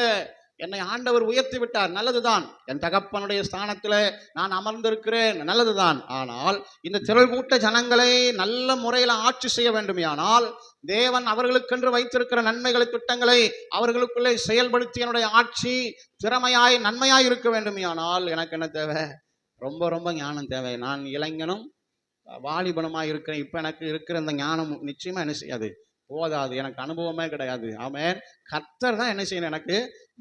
என்னை ஆண்டவர் உயர்த்தி விட்டார், நல்லதுதான். என் தகப்பனுடைய ஸ்தானத்தில் நான் அமர்ந்திருக்கிறேன், நல்லதுதான். ஆனால் இந்த திரள் கூட்ட ஜனங்களை நல்ல முறையில் ஆட்சி செய்ய வேண்டுமையானால் தேவன் அவர்களுக்கென்று வைத்திருக்கிற நன்மைகளை, திட்டங்களை அவர்களுக்குள்ளே செயல்படுத்தி என்னுடைய ஆட்சி திறமையாய் நன்மையாய் இருக்க வேண்டுமையானால் எனக்கு என்ன தேவை? ரொம்ப ரொம்ப ஞானம் தேவை. நான் இளைஞனும் வாலிபனுமாய் இருக்கிறேன். இப்ப எனக்கு இருக்கிற இந்த ஞானம் நிச்சயமா என்ன செய்யாது, போதாது. எனக்கு அனுபவமே கிடையாது. ஆமென். கர்த்தர் தான் என்ன செய்யணும், எனக்கு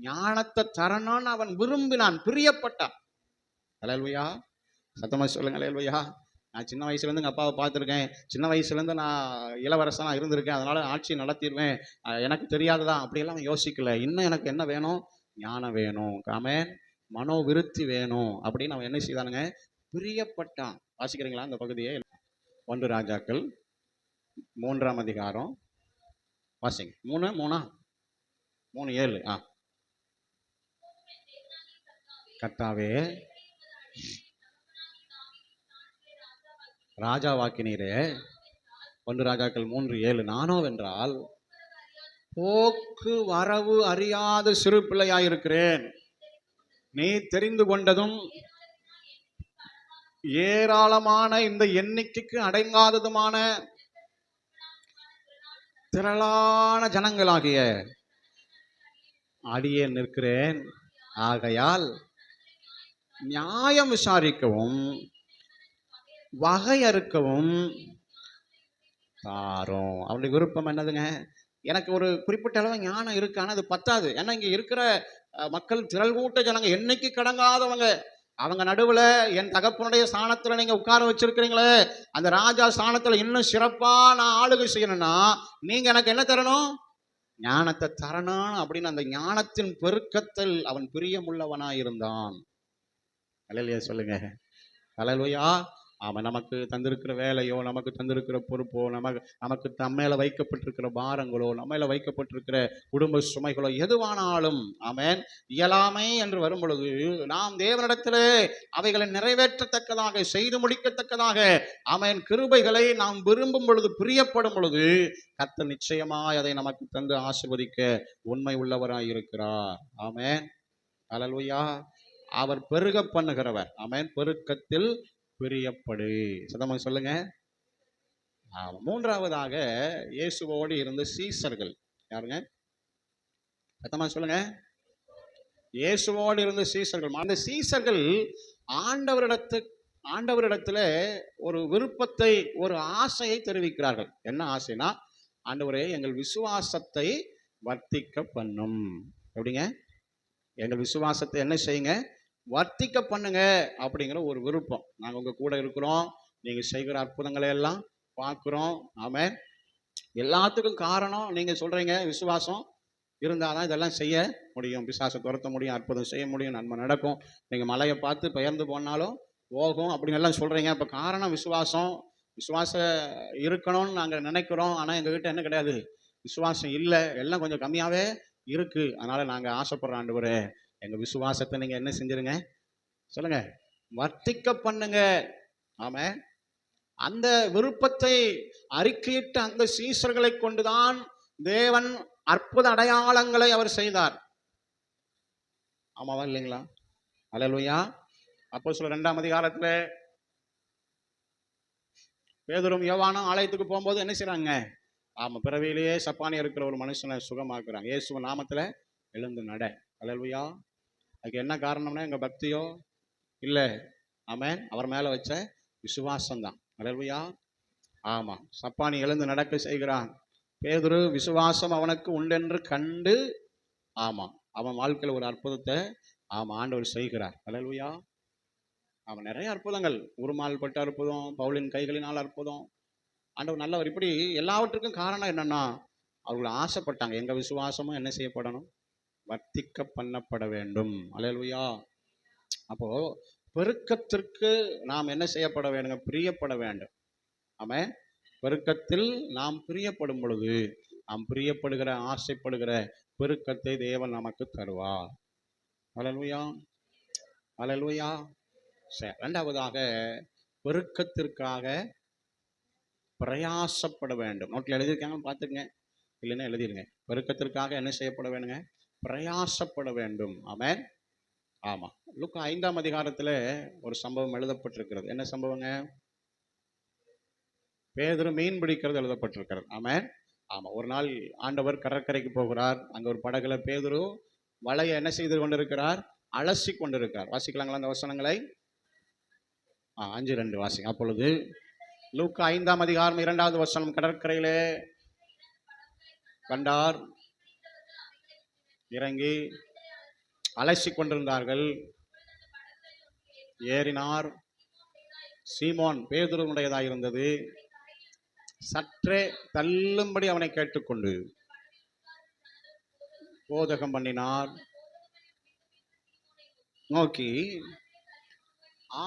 ஞானத்தை தரணும்னு அவன் விரும்பினான், பிரியப்பட்டான். அல்லேலூயா. சத்தமா சொல்லுங்க அல்லேலூயா. நான் சின்ன வயசுலேருந்து எங்கள் அப்பாவை பார்த்துருக்கேன். சின்ன வயசுலேருந்து நான் இளவரசனாக இருந்திருக்கேன், அதனால் ஆட்சி நடத்திடுவேன், எனக்கு தெரியாதுதான் அப்படியெல்லாம் யோசிக்கல. இன்னும் எனக்கு என்ன வேணும்? ஞானம் வேணும். ஆமென். மனோ விருத்தி வேணும் அப்படின்னு அவன் என்ன செய்தானுங்க? பிரியப்பட்டான். வாசிக்கிறீங்களா அந்த பகுதியை? 1 ராஜாக்கள் 3ஆம் அதிகாரம் வாசிங்க. 3:7. கர்த்தாவே ராஜாவாக்கினீரே. 1 ராஜாக்கள் 3:7. நானோவென்றால் போக்கு வரவு அறியாத சிறு பிள்ளையாயிருக்கிறேன். நீ தெரிந்து கொண்டதும் ஏராளமான இந்த எண்ணிக்கைக்கு அடங்காததுமான திரளான ஜனங்களாகிய அடியே நிற்கிறேன். ஆகையால் நியாயம் விசாரிக்கவும் வகையறுக்கவும் தாரும். அவருடைய விருப்பம் என்னதுங்க? எனக்கு ஒரு குறிப்பிட்ட அளவு ஞானம் இருக்கு, ஆனால் அது பத்தாது. ஏன்னா இங்க இருக்கிற மக்கள் திரள் கூட்ட ஜனங்க, எண்ணிக்கை கடங்காதவங்க. அவங்க நடுவில் என் தகப்பனுடைய ஸ்தானத்தில் நீங்க உட்கார வச்சிருக்கிறீங்களே, அந்த ராஜா ஸ்தானத்தில் இன்னும் சிறப்பா நான் ஆளுகை செய்யணும்னா நீங்க எனக்கு என்ன தரணும்? ஞானத்தை தரணும் அப்படின்னு அந்த ஞானத்தின் பெருக்கத்தில் அவன் பிரியமுள்ளவனாயிருந்தான். அல்லேலூயா சொல்லுங்க. அல்லேலூயா. அவன் நமக்கு தந்திருக்கிற வேலையோ, நமக்கு தந்திருக்கிற பொறுப்போ, நமக்கு நம்மேல வைக்கப்பட்டிருக்கிற பாரங்களோ, நம்மேல வைக்கப்பட்டிருக்கிற குடும்ப சுமைகளோ எதுவானாலும் ஆமென், இயலாமை என்று வரும் பொழுது நாம் தேவனிடத்திலே அவைகளை நிறைவேற்றத்தக்கதாக, செய்து முடிக்கத்தக்கதாக ஆமென் கிருபைகளை நாம் விரும்பும் பொழுது, பிரியப்படும் பொழுது கர்த்தர் நிச்சயமாய் அதை நமக்கு தந்து ஆசீர்வதிக்க உண்மை உள்ளவராய் இருக்கிறார். ஆமென். அல்லேலூயா. அவர் பெருக பண்ணுகிறவர். ஆமென். பெருக்கத்தில் பிரியப்படு. சத்தமாக சொல்லுங்க. 3ஆவதாக இயேசுவோடு இருந்த சீசர்கள் யாருங்க? சத்தமாக சொல்லுங்க. இயேசுவோடு இருந்த சீசர்கள். அந்த சீசர்கள் ஆண்டவரிடத்துல ஒரு விருப்பத்தை, ஒரு ஆசையை தெரிவிக்கிறார்கள். என்ன ஆசைனா, ஆண்டவரே எங்கள் விசுவாசத்தை வர்த்திக்க பண்ணும். எப்படிங்க? எங்கள் விசுவாசத்தை என்ன செய்யுங்க? வர்த்திக்க பண்ணுங்க அப்படிங்கிற ஒரு விருப்பம். நாங்கள் உங்க கூட இருக்கிறோம், நீங்க செய்கிற அற்புதங்களை எல்லாம் பார்க்கிறோம். ஆமென். எல்லாத்துக்கும் காரணம் நீங்க சொல்றீங்க விசுவாசம் இருந்தாதான் இதெல்லாம் செய்ய முடியும், பிசாசை துரத்த முடியும், அற்புதம் செய்ய முடியும், நன்மை நடக்கும், நீங்க மலையை பார்த்து பெயர்ந்து போனாலும் போகும் அப்படின்னு எல்லாம் சொல்றீங்க. இப்ப காரணம் விசுவாசம். விசுவாசம் இருக்கணும்னு நாங்க நினைக்கிறோம், ஆனா எங்க கிட்ட என்ன கிடையாது? விசுவாசம் இல்லை, எல்லாம் கொஞ்சம் கம்மியாவே இருக்கு. அதனால நாங்க ஆசைப்படுற ஆண்டவரே எங்க விசுவாசத்தை நீங்க என்ன செஞ்சிருங்க? சொல்லுங்க, வர்த்திக்க பண்ணுங்க. ஆமே. அந்த விருப்பத்தை அறிக்கையிட்ட அந்த சீசர்களை கொண்டுதான் தேவன் அற்புத அடையாளங்களை அவர் செய்தார். ஆமாவா இல்லைங்களா? அல்லேலூயா. அப்போஸ்தலர் 2ஆம் அதிகாரத்துல பேதுரும் யோவானும் ஆலயத்துக்கு போகும்போது என்ன செய்றாங்க? பிறவியிலேயே சப்பானியா இருக்கிற ஒரு மனுஷனை சுகமாக்குறாங்க. இயேசுவின் நாமத்துல எழுந்து நட. அல்லேலூயா. அதுக்கு என்ன காரணம்னா எங்க பக்தியோ இல்லை, ஆமென், அவர் மேல வச்ச விசுவாசம் தான். அல்லேலூயா. ஆமா, சப்பானி எழுந்து நடக்க செய்கிறான். பேதுரு விசுவாசம் அவனுக்கு உண்டென்று கண்டு அவன் வாழ்க்கையில் ஒரு அற்புதத்தை ஆண்டவர் செய்கிறார். அல்லேலூயா. அவன் நிறைய அற்புதங்கள், உருமால் பட்ட அற்புதம், பவுலின் கைகளினால் அற்புதம். ஆண்டவர் நல்லவர். இப்படி எல்லாவற்றுக்கும் காரணம் என்னன்னா, அவர்கள் ஆசைப்பட்டாங்க எங்க விசுவாசமும் என்ன செய்யப்படணும்? வர்த்திக்க பண்ணப்பட வேண்டும். அல்லேலூயா. அப்போ பெருக்கத்திற்கு நாம் என்ன செய்யப்பட வேண்டுங்க? பிரியப்பட வேண்டும். ஆமென். பெருக்கத்தில் நாம் பிரியப்படும் பொழுது நாம் பிரியப்படுகிற ஆசைப்படுகிற பெருக்கத்தை தேவன் நமக்கு தருவார். ஹல்லேலூயா, ஹல்லேலூயா. சரி, இரண்டாவதாக பெருக்கத்திற்காக பிரயாசப்பட வேண்டும். நோட்டில் எழுதியிருக்காங்க பார்த்துங்க, இல்லைன்னா எழுதிருங்க. பெருக்கத்திற்காக என்ன செய்யப்பட வேணுங்க? பிரயாசப்பட வேண்டும். ஆமென். ஆமாம். லூக்கா 5ஆம் அதிகாரத்தில் ஒரு சம்பவம் எழுதப்பட்டிருக்கிறது. என்ன சம்பவங்க? பேதுரு மீன் பிடிக்கிறது எழுதப்பட்டிருக்கிறது. ஆமென். ஆமாம். ஒரு நாள் ஆண்டவர் கடற்கரைக்கு போகிறார். அங்கே ஒரு படகுல பேதுரு வலையை என்ன செய்து கொண்டிருக்கிறார்? அலசி கொண்டிருக்கிறார். வாசிக்கலாங்களா அந்த வசனங்களை? 5:2 வாசிங்க. அப்பொழுது லூக்கா 5ஆம் அதிகாரம் 2வது வசனம். கடற்கரையிலே கண்டார், இறங்கி அலசி கொண்டிருந்தார்கள். ஏறினார். சீமோன் பேதுருவுடையதாக இருந்தது. சற்றே தள்ளும்படி அவனை கேட்டுக்கொண்டு போதகம் பண்ணினார். நோக்கி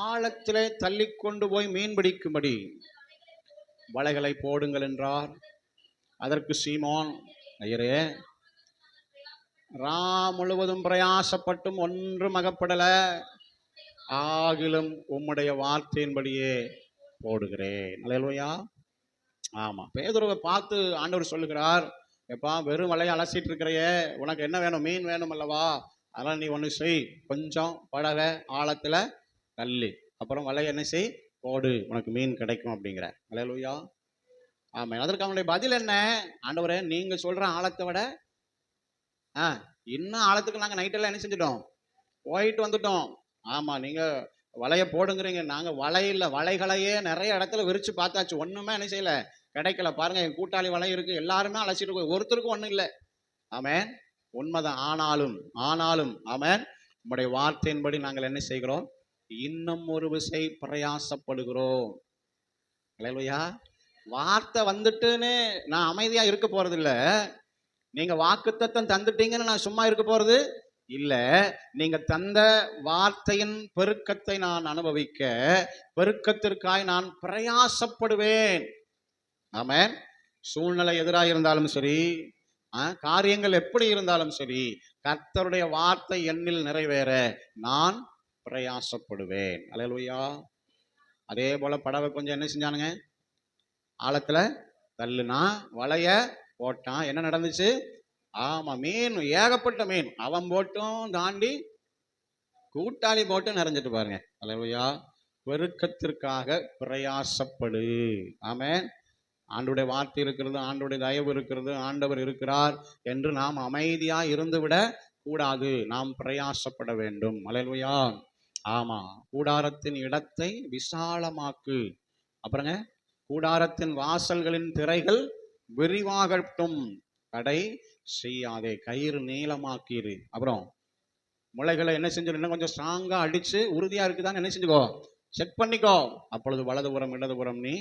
ஆழத்திலே தள்ளிக்கொண்டு போய் மீன் பிடிக்கும்படி வலைகளை போடுங்கள் என்றார். அதற்கு சீமோன், ஐயரே, ரா முழுவதும் பிரயாசப்பட்டும் ஒன்றும் அகப்படல, ஆகிலும் உம்முடைய வார்த்தையின்படியே போடுகிறேன். அல்லேலூயா. ஆமா. பேதுருவை பார்த்து ஆண்டவர் சொல்லுகிறார், எப்பா வெறும் வலையை அலசிட்டு இருக்கிறையே, உனக்கு என்ன வேணும்? மீன் வேணும் அல்லவா? அதனால் நீ ஒன்று செய், கொஞ்சம் படக ஆழத்துல தள்ளி, அப்புறம் வலையை என்ன செய், போடு, உனக்கு மீன் கிடைக்கும் அப்படிங்கிற. அல்லேலூயா. ஆமா. அதற்கு அவனுடைய பதில் என்ன? ஆண்டவரே, நீங்க சொல்ற ஆழத்தை விட இன்னும் ஆழத்துக்கு நாங்க நைட்டெல்லாம் என்ன செஞ்சிட்டோம்? போயிட்டு வந்துட்டோம். ஆமா, நீங்க வலையை போடுங்கிறீங்க, நாங்க வலையில வலைகளையே நிறைய இடத்துல விரிச்சு பார்த்தாச்சு, ஒண்ணுமே என்ன செய்யல, கிடைக்கல. பாருங்க, என் கூட்டாளி வலை இருக்கு, எல்லாருமே அலசிட்டு, ஒருத்தருக்கும் ஒண்ணும் இல்லை. ஆமென். உண்மைதான். ஆனாலும் ஆமென், உம்முடைய வார்த்தையின்படி நாங்கள் என்ன செய்கிறோம்? இன்னும் ஒரு விசை பிரயாசப்படுகிறோம். அல்லேலூயா. வார்த்தை வந்துட்டுன்னு நான் அமைதியா இருக்க போறது இல்ல. நீங்க வாக்குத்தத்தம் தந்துட்டீங்கன்னு நான் சும்மா இருக்க போறது இல்ல. நீங்க தந்த வார்த்தையின் பெருக்கத்தை நான் அனுபவிக்க, பெருக்கத்திற்காய் நான் பிரயாசப்படுவேன். ஆமென். சூழ்நிலை எதிராக இருந்தாலும் சரி, காரியங்கள் எப்படி இருந்தாலும் சரி, கர்த்தருடைய வார்த்தை என்னில் நிறைவேற நான் பிரயாசப்படுவேன். அல்லேலூயா. அதே போல படவை கொஞ்சம் என்ன செஞ்சானுங்க? ஆழத்துல தள்ளுனா, வலைய போட்டான். என்ன நடந்துச்சு? ஆமா, மீன், ஏகப்பட்ட மீன். அவன் போட்டும் தாண்டி கூட்டாளி போட்டும் நிறைஞ்சிட்டு பாருங்க. அல்லேலூயா. பெருக்கத்திற்காக பிரயாசப்படு. ஆமென். ஆண்டவருடைய வார்த்தை இருக்கிறது, ஆண்டவருடைய தயவு இருக்கிறது, ஆண்டவர் இருக்கிறார் என்று நாம் அமைதியா இருந்து விட கூடாது. நாம் பிரயாசப்பட வேண்டும். அல்லேலூயா. ஆமா. கூடாரத்தின் இடத்தை விசாலமாக்கு. அப்புறங்க, கூடாரத்தின் வாசல்களின் திரைகள் விரிவாகட்டும், தடை செய்யாதே, கயிறு நீளமாக்கிரு. அப்புறம் முளைகளை என்ன செஞ்சு, இன்னும் கொஞ்சம் ஸ்ட்ராங்கா அடிச்சு, உறுதியா இருக்குதான்னு என்ன செஞ்சுக்கோ, செக் பண்ணிக்கோ. அப்பொழுது வலதுபுறம் இடதுபுறம் நீ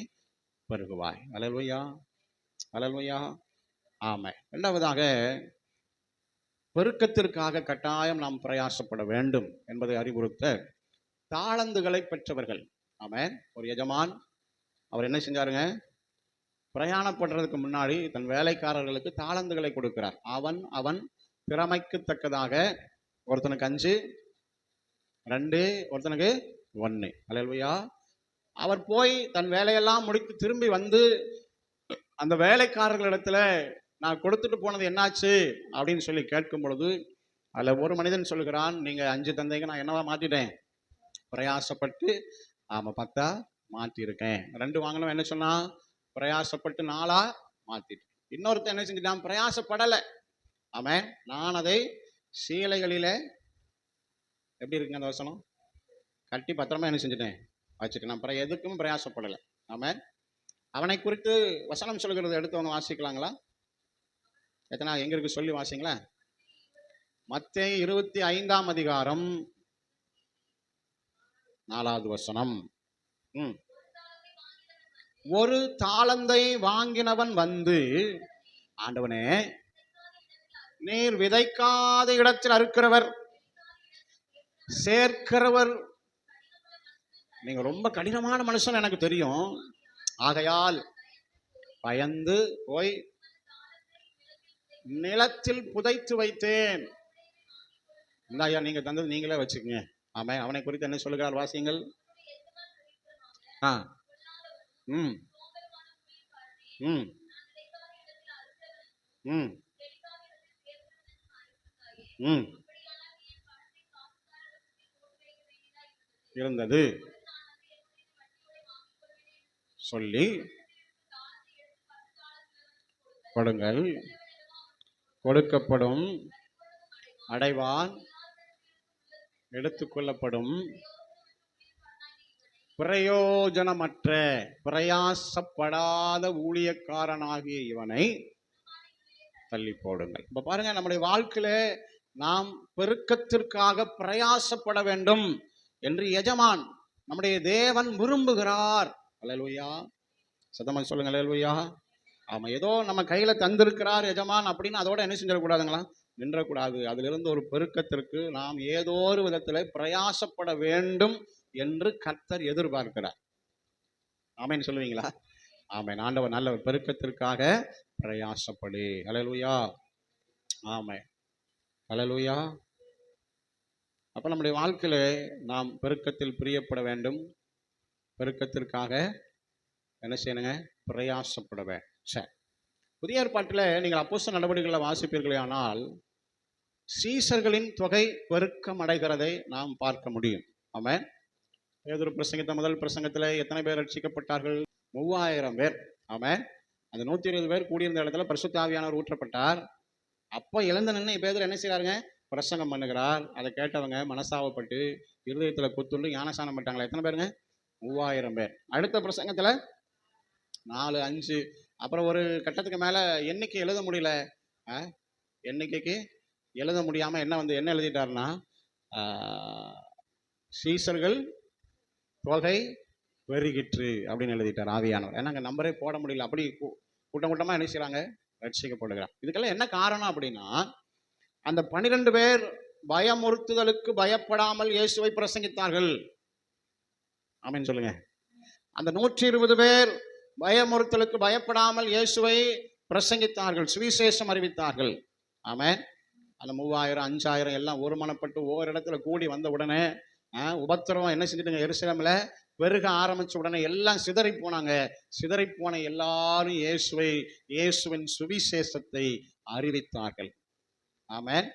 பெருகுவாய். அல்லேலூயா, அல்லேலூயா. ஆமென். இரண்டாவதாக, பெருக்கத்திற்காக கட்டாயம் நாம் பிரயாசப்பட வேண்டும் என்பதை அறிவுறுத்த தாளந்துகளை பெற்றவர்கள். ஆமென். ஒரு எஜமான், அவர் என்ன செஞ்சாருங்க? பிரயாணப்படுறதுக்கு முன்னாடி தன் வேலைக்காரர்களுக்கு தாளந்துகளை கொடுக்கிறார். அவன் திறமைக்கு தக்கதாக, ஒருத்தனுக்கு 5, 2, ஒருத்தனுக்கு 1. அல்லேலூயா. அவர் போய் தன் வேலையெல்லாம் முடித்து திரும்பி வந்து அந்த வேலைக்காரர்களிடத்துல, நான் கொடுத்துட்டு போனது என்னாச்சு அப்படின்னு சொல்லி கேட்கும் பொழுது, அதில் ஒரு மனிதன் சொல்லுகிறான், நீங்க 5 தந்தைங்க, நான் என்னவா மாத்திட்டேன்? பிரயாசப்பட்டு 10 மாத்திருக்கேன். 2 வாங்கணும், என்ன சொன்னா? பிரயாசப்பட்டு 4 மாத்திட்டு. இன்னொருத்தன் என்ன செஞ்சுட்டான்? பிரயாசப்படலை. ஆமென். நான் அதை சீலைகளிலே, எப்படி இருக்குங்க அந்த வசனம்? கட்டி பத்திரமா என்ன செஞ்சுட்டேன்? வச்சுட்டேன். நான் எதுக்கும் பிரயாசப்படலை. ஆமென். அவனை குறித்து வசனம் சொல்கிறது, எடுத்தவங்க வாசிக்கலாங்களா? எத்தனை எங்க இருக்கு சொல்லி வாசிங்களா? மத்தேயு 25ஆம் அதிகாரம் 4வது வசனம். ஒரு தாளந்தை வாங்கினவன் வந்து, ஆண்டவனே, நீர் விதைக்காத இடத்தில் அறுக்கிறவர், சேர்க்கிறவர். நீங்க ரொம்ப கடினமான மனுஷன் எனக்கு தெரியும். ஆகையால் பயந்து போய் நிலத்தில் புதைத்து வைத்தேன். இந்த ஐயா நீங்க தந்தது நீங்களே வச்சுக்கங்க. ஆமா, அவனை குறித்து என்ன சொல்லுகிறார் வாசியுங்கள். ம் ம் ம் ம் இருந்தது சொல்லி கொடுங்கள், கொடுக்கப்படும், அடைவான், எடுத்துக்கொள்ளப்படும். பிரயோஜனமற்ற பிரயாசப்படாத ஊழியக்காரனாகிய இவனை தள்ளி போடுங்கள். இப்ப பாருங்க, நம்முடைய வாழ்க்கையில நாம் பெருக்கத்திற்காக பிரயாசப்பட வேண்டும் என்று எஜமான் நம்முடைய தேவன் விரும்புகிறார். அல்லேலூயா, சத்தமா சொல்லுங்க அல்லேலூயா. ஆமா, ஏதோ நம்ம கையில தந்திருக்கிறார் எஜமான் அப்படின்னு அதோட என்ன செஞ்சிடக்கூடாதுங்களா, நின்றக்கூடாது. அதிலிருந்து ஒரு பெருக்கத்திற்கு நாம் ஏதோ ஒரு விதத்தில் பிரயாசப்பட வேண்டும் என்று கர்த்தர் எதிர்பார்க்கிறார். ஆமென் சொல்லுவீங்களா? ஆமென். ஆண்டவர் நல்ல பெருக்கத்திற்காக பிரயாசப்படு. அல்லேலூயா, ஆமென், அல்லேலூயா. அப்ப நம்முடைய வாழ்க்கையில நாம் பெருக்கத்தில் பிரியப்பட வேண்டும், பெருக்கத்திற்காக என்ன செய்யணுங்க, பிரயாசப்பட வேண்டும். சரி, புதிய ஏற்பாட்டில் நீங்கள் அப்போஸ்தலர் நடவடிக்கைகளை வாசிப்பீர்களே ஆனால் சீசர்களின் தொகை பெருக்கம் அடைகிறதை நாம் பார்க்க முடியும். ஆமென். பேதுரு பிரசங்கித்த முதல் பிரசங்கத்தில் எத்தனை பேர் ரட்சிக்கப்பட்டார்கள்? 3000 பேர். ஆமென். அந்த 120 பேர் கூடியிருந்த இடத்துல பரிசுத்த ஆவியானவர் ஊற்றப்பட்டார். அப்போ எழுந்து நின்று பேதுரு என்ன செய்யறாருங்க, பிரசங்கம் பண்ணுகிறார். அதை கேட்டவங்க மனசாவப்பட்டு இருதயத்துல குத்துண்டு ஞானசானம் பண்ணிட்டாங்களா? எத்தனை பேருங்க? 3000 பேர். அடுத்த பிரசங்கத்துல 4, 5, அப்புறம் ஒரு கட்டத்துக்கு மேல எண்ணிக்கை எழுத முடியல. எண்ணிக்கைக்கு எழுத முடியாம என்ன எழுதிட்டாருன்னா, சீசர்கள் தொகை பெருகிற்று அப்படின்னு எழுதிட்டார் ஆவியானவர். ஏன்னா அங்கே நம்பரே போட முடியல, அப்படி கூட்டம் கூட்டமா என்ன செய்யறாங்க, ரட்சிக்கப்படுகிறார். இதுக்கெல்லாம் என்ன காரணம் அப்படின்னா, அந்த 12 பேர் பயமுறுத்துதலுக்கு பயப்படாமல் இயேசுவை பிரசங்கித்தார்கள். ஆமென் சொல்லுங்க. அந்த 120 பேர் பயமுறுத்தலுக்கு பயப்படாமல் இயேசுவை பிரசங்கித்தார்கள், சுவிசேஷம் அறிவித்தார்கள். ஆமென். அந்த 3000, 5000 எல்லாம் ஒருமனப்பட்டு ஒவ்வொரு இடத்துல கூடி வந்த உடனே உபத்திரவம் என்ன செஞ்சுட்டுங்க, எருசலேம்ல பெருக ஆரம்பிச்ச உடனே எல்லாம் சிதறி போனாங்க. சிதறி போன எல்லாரும் இயேசுவின் சுவிசேஷத்தை அறிவித்தார்கள். ஆமென்.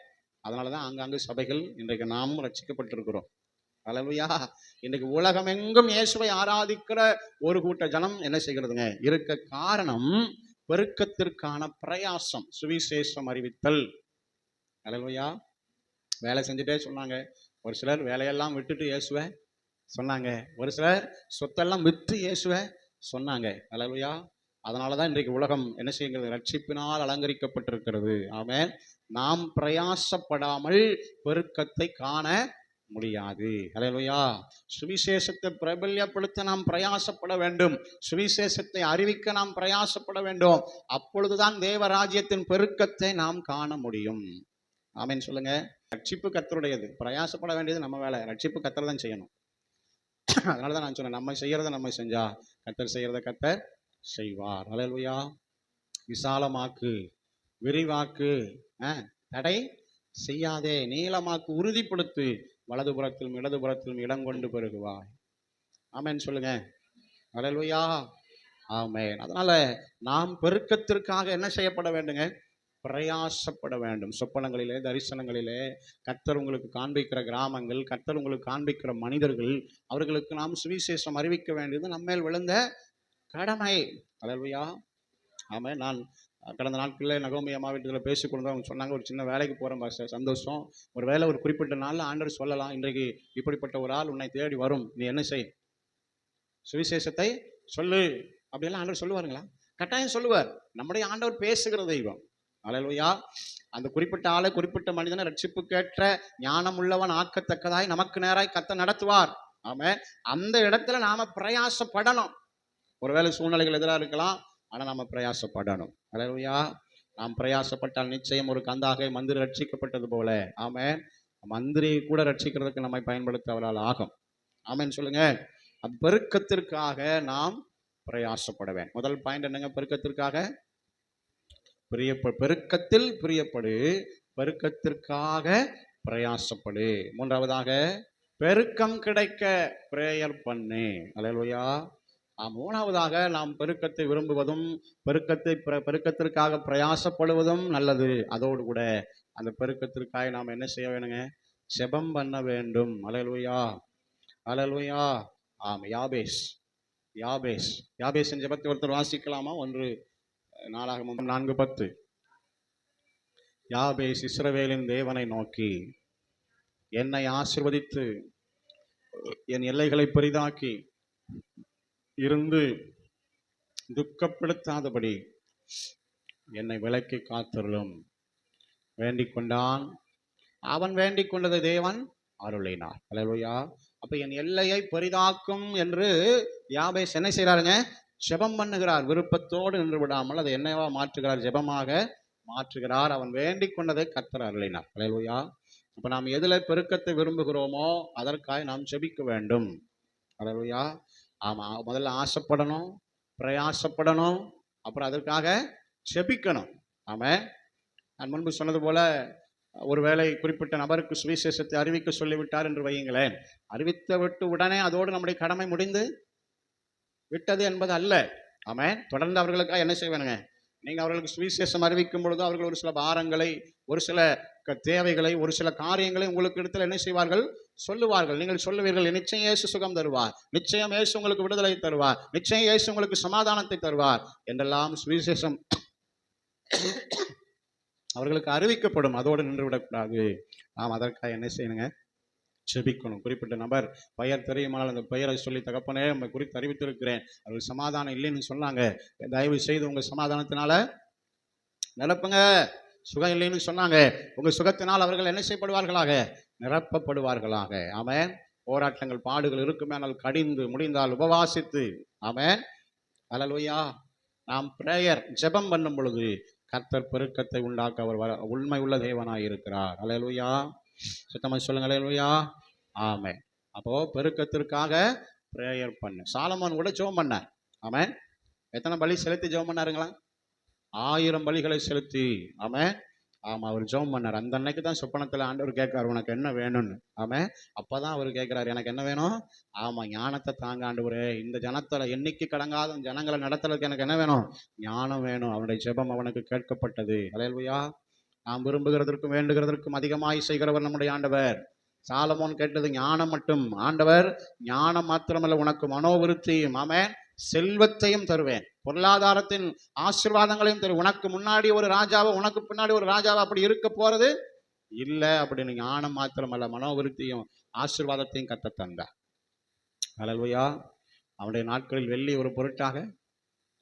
அதனாலதான் அங்கங்கு சபைகள் இன்றைக்கு நாமும் ரட்சிக்கப்பட்டிருக்கிறோம். அல்லேலூயா. இன்றைக்கு உலகம் எங்கும் இயேசுவை ஆராதிக்கிற ஒரு கூட்ட ஜனம் என்ன செய்கிறதுங்க, இருக்க காரணம் பெருக்கத்திற்கான பிரயாசம், சுவிசேஷம் அறிவித்தல். அல்லேலூயா. வேலை செஞ்சுட்டே சொன்னாங்க. ஒரு சிலர் வேலையெல்லாம் விட்டுட்டு இயேசுவை சொன்னாங்க. ஒரு சிலர் சொத்தெல்லாம் விற்று இயேசுவை சொன்னாங்க. அல்லேலூயா. அதனாலதான் இன்றைக்கு உலகம் என்ன செய்கிறது, ரட்சிப்பினால் அலங்கரிக்கப்பட்டிருக்கிறது. ஆமென். நாம் பிரயாசப்படாமல் பெருக்கத்தை காண முடியாது. அல்லேலூயா. சுவிசேஷத்தை பிரபல்யப்படுத்த நாம் பிரயாசப்பட வேண்டும், சுவிசேஷத்தை அறிவிக்க நாம் பிரயாசப்பட வேண்டும். அப்பொழுதுதான் தேவராஜ்யத்தின் பெருக்கத்தை நாம் காண முடியும். ஆமென் சொல்லுங்க. ரட்சிப்பு கர்த்தருடையது, பிரயாசப்பட வேண்டியது நம்ம வேலை. ரட்சிப்பு கர்த்தர் தான் செய்யணும். அதனாலதான் நான் சொன்னேன், நம்ம செய்யறத நம்ம செஞ்சா கர்த்தர் செய்யறத கர்த்தர் செய்வார். அல்லேலூயா. விசாலமாக்கு, விரிவாக்கு, தடை செய்யாதே, நீளமாக்கு, உறுதிப்படுத்து, வலதுபுறத்திலும் இடதுபுறத்திலும் இடம் கொண்டு பெருகுவாய். ஆமென் சொல்லுங்க. அல்லேலூயா. ஆமென். அதனால நாம் பெருக்கத்திற்காக என்ன செய்யப்பட வேண்டுங்க, பிரயாசப்பட வேண்டும். சொப்பனங்களிலே, தரிசனங்களிலே கர்த்தர் உங்களுக்கு காண்பிக்கிற கிராமங்கள், கர்த்தர் உங்களுக்கு காண்பிக்கிற மனிதர்கள், அவர்களுக்கு நாம் சுவிசேஷம் அறிவிக்க வேண்டியது நம்மேல் விழுந்த கடமை. அல்லேலூயா. ஆமென். நான் கடந்த நாட்களில் நகோமி அம்மா வீட்டுல பேசிக்கொண்டு அவங்க சொன்னாங்க, ஒரு சின்ன வேலைக்கு போகிறேன் பாஸ்டர், சந்தோஷம். ஒரு வேலை ஒரு குறிப்பிட்ட நாளில் ஆண்டவர் சொல்லலாம், இன்றைக்கு இப்படிப்பட்ட ஒரு ஆள் உன்னை தேடி வரும், நீ என்ன செய், சுவிசேஷத்தை சொல்லு அப்படியெல்லாம் ஆண்டவர் சொல்லுவாருங்களா? கட்டாயம் சொல்லுவார். நம்முடைய ஆண்டவர் பேசுகிற தெய்வம். அல்லேலூயா. அந்த குறிப்பிட்ட ஆளை, குறிப்பிட்ட மனிதனை ரட்சிப்புக்கேற்ற ஞானம் உள்ளவன் ஆக்கத்தக்கதாய் நமக்கு நேராய் கர்த்தர் நடத்துவார். ஆமென். அந்த இடத்துல நாம பிரயாசப்படணும். ஒருவேளை சூழ்நிலைகள் எதிராக இருக்கலாம், ஆனா நாம பிரயாசப்படணும். அல்லேலூயா. நாம் பிரயாசப்பட்டால் நிச்சயம் ஒரு கந்தாக மந்திரி ரட்சிக்கப்பட்டது போல, ஆமென், மந்திரியை கூட ரட்சிக்கிறதுக்கு நம்மை பயன்படுத்த அவரால் ஆகும். ஆமென் சொல்லுங்க. பெருக்கத்திற்காக நாம் பிரயாசப்படுவேன். முதல் பாயிண்ட் என்னங்க? பெருக்கத்திற்காக பெருக்கத்தில் பிரியப்படு, பெருக்கத்திற்காக பிரயாசப்படு. மூன்றாவதாக பெருக்கம் கிடைக்க பிரேயர் பண்ணு. அல்லேலூயா. மூணாவதாக நாம் பெருக்கத்தை விரும்புவதும் பெருக்கத்திற்காக பிரயாசப்படுவதும் நல்லது. அதோடு கூட அந்த பெருக்கத்திற்காக நாம் என்ன செய்ய வேணுங்க? ஜெபம் பண்ண வேண்டும். அல்லேலூயா, அல்லேலூயா. யாபேஸ் யாபேஸின் ஜெபத்தை ஒருத்தர் வாசிக்கலாமா? 1 நாளாகமம் 4:10. யாபேஸ் இஸ்ரவேலின் தேவனை நோக்கி, என்னை ஆசீர்வதித்து என் எல்லைகளை பெரிதாக்கி இருந்து துக்கப்படுத்தாதபடி என்னை விலக்கி காத்தருளும் வேண்டிக் கொண்டான். அவன் வேண்டிக் கொண்டதை தேவன் அருளினார். அல்லேலூயா. அப்ப என் எல்லையை பெரிதாக்கும் என்று யாபேஸ் என்ன செய்யறாருங்க? ஜெபம் பண்ணுகிறார். விருப்பத்தோடு நின்று விடாமல் அதை என்னவா மாற்றுகிறார்? ஜெபமாக மாற்றுகிறார். அவன் வேண்டிக் கொண்டதை கர்த்தர் அருளினார். அல்லேலூயா. அப்ப நாம் எதுல பெருக்கத்தை விரும்புகிறோமோ அதற்காக நாம் ஜெபிக்க வேண்டும். அல்லேலூயா. ஆமா, முதல்ல ஆசைப்படணும், பிரயாசப்படணும், அப்புறம் அதற்காக ஜெபிக்கணும். ஆமென். நான் முன்பு சொன்னது போல, ஒருவேளை குறிப்பிட்ட நபருக்கு சுவிசேஷத்தை அறிவிக்க சொல்லிவிட்டார் என்று வையுங்களேன். அறிவித்து விட்டு உடனே அதோடு நம்முடைய கடமை முடிந்து விட்டது என்பது அல்ல. ஆமென். தொடர்ந்து அவர்களுக்காக என்ன செய்ய வேணுங்க? நீங்க அவர்களுக்கு சுவிசேஷம் அறிவிக்கும் பொழுது அவர்கள் ஒரு சில பாரங்களை, ஒரு சில தேவைகளை, ஒரு சில காரியங்களை உங்களுக்கு இடத்துல என்ன செய்வார்கள்? சொல்லுவார்கள். நீங்கள் சொல்லுவீர்கள், நிச்சயம் இயேசு சுகம் தருவார், நிச்சயம் இயேசு உங்களுக்கு விடுதலை தருவார், நிச்சயம் இயேசு உங்களுக்கு சமாதானத்தை தருவார் என்றெல்லாம் சுவிசேஷம் அவர்களுக்கு அறிவிக்கப்படும். அதோடு நின்று விடக்கூடாது. நாம் அதற்காக என்ன செய்யணுங்க? ஜெபிக்கணும். குறிப்பிட்ட நபர் பெயர் தெரியுமானால் அந்த பெயரை சொல்லி, தகப்பனே உங்களை குறித்து அறிவித்திருக்கிறேன், அவர்கள் சமாதானம் இல்லைன்னு சொன்னாங்க, தயவு செய்து உங்க சமாதானத்தினால நிரப்புங்க. சுகம் இல்லைன்னு சொன்னாங்க, உங்க சுகத்தினால் அவர்கள் என்ன செய்யப்படுவார்களாக? நிரப்பப்படுவார்களாக. ஆமென். போராட்டங்கள், பாடுகள் இருக்குமேனால் கடிந்து, முடிந்தால் உபவாசித்து. ஆமென். அல்லேலூயா. நாம் பிரேயர் ஜெபம் பண்ணும் பொழுது கர்த்தர் பெருக்கத்தை உண்டாக்க அவர் உண்மை உள்ள தேவனாய் இருக்கிறார். அல்லேலூயா. சுத்தமா சொல்லுங்க, அல்லேலூயா. ஆமென். அப்போ பெருக்கத்திற்காக பிரேயர் பண்ணு. சாலமோன் கூட ஜெபம் பண்ணார். ஆமென். எத்தனை பலி செலுத்தி ஜெபம் பண்ணாருங்களா? 1000 பலிகளை செலுத்தி. ஆமென். ஆமா, அவர் ஜெபம் பண்ணார். அந்த அன்னைக்கு தான் சொப்பனத்தில் ஆண்டவர் கேட்கிறார், உனக்கு என்ன வேணும்னு. ஆமென். அப்பதான் அவர் கேட்கிறார், எனக்கு என்ன வேணும்? ஆமா, ஞானத்தை தாங்க ஆண்டவரே, இந்த ஜனத்துல எண்ணிக்கை கடங்காத ஜனங்களை நடத்துறதுக்கு எனக்கு என்ன வேணும்? ஞானம் வேணும். அவனுடைய ஜெபம் அவனுக்கு கேட்கப்பட்டது. அல்லேலூயா. நாம் விரும்புகிறதற்கும் வேண்டுகிறதற்கும் அதிகமாய் செய்கிறவர் நம்முடைய ஆண்டவர். சாலமோன் கேட்டது ஞானம் மட்டும். ஆண்டவர் ஞானம் மாத்திரமல்ல, உனக்கு மனோவிருத்தியும், ஆமென், செல்வத்தையும் தருவேன், பொருளாதாரத்தின் ஆசீர்வாதங்களையும் தருவேன். உனக்கு முன்னாடி ஒரு ராஜாவை, உனக்கு பின்னாடி ஒரு ராஜாவை அப்படி இருக்க போறது இல்லை அப்படின்னு ஞானம் மாத்திரமல்ல, மனோவிருத்தியும் ஆசீர்வாதத்தையும் கத்த தந்தார். அல்லேலூயா. அவனுடைய நாட்களில் வெள்ளி ஒரு பொருட்டாக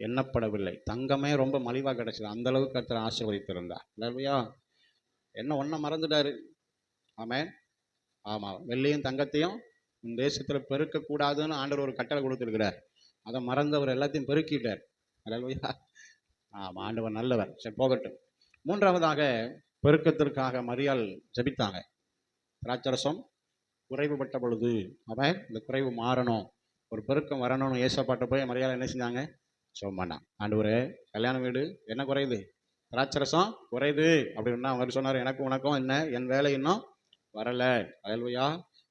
எண்ணப்படவில்லை, தங்கமே ரொம்ப மலிவாக கிடைச்சது. அந்த அளவுக்கு கர்த்தர் ஆசீர்வதித்திருந்தார். அல்லேலூயா. என்ன ஒன்றை மறந்துட்டாரு. ஆமென். ஆமா, வெள்ளியும் தங்கத்தையும் இந்த தேசத்துல பெருக்க கூடாதுன்னு ஆண்டவர் ஒரு கட்டளை கொடுத்திருக்கிறார். அதை மறந்தவர் எல்லாத்தையும் பெருக்கிட்டார். அல்லேலூயா. ஆமா, ஆண்டவர் நல்லவர். சரி, போகட்டும். மூன்றாவதாக பெருக்கத்திற்காக மரியாள் ஜெபித்தாங்க. திராட்சரசம் குறைவுபட்ட பொழுது, அவன் இந்த குறைவு மாறணும், ஒரு பெருக்கம் வரணும்னு ஏசப்பாட்ட போய் மரியாள் என்ன செஞ்சாங்க? ஜெபம் பண்ணான். ஆண்டவரே, கல்யாண வீடு என்ன குறையுது? திராட்சரசம் குறையுது அப்படின்னா அவர் சொன்னார், எனக்கு உனக்கும் என்ன, என் வேலை இன்னும் வரல. அல்லேலூயா.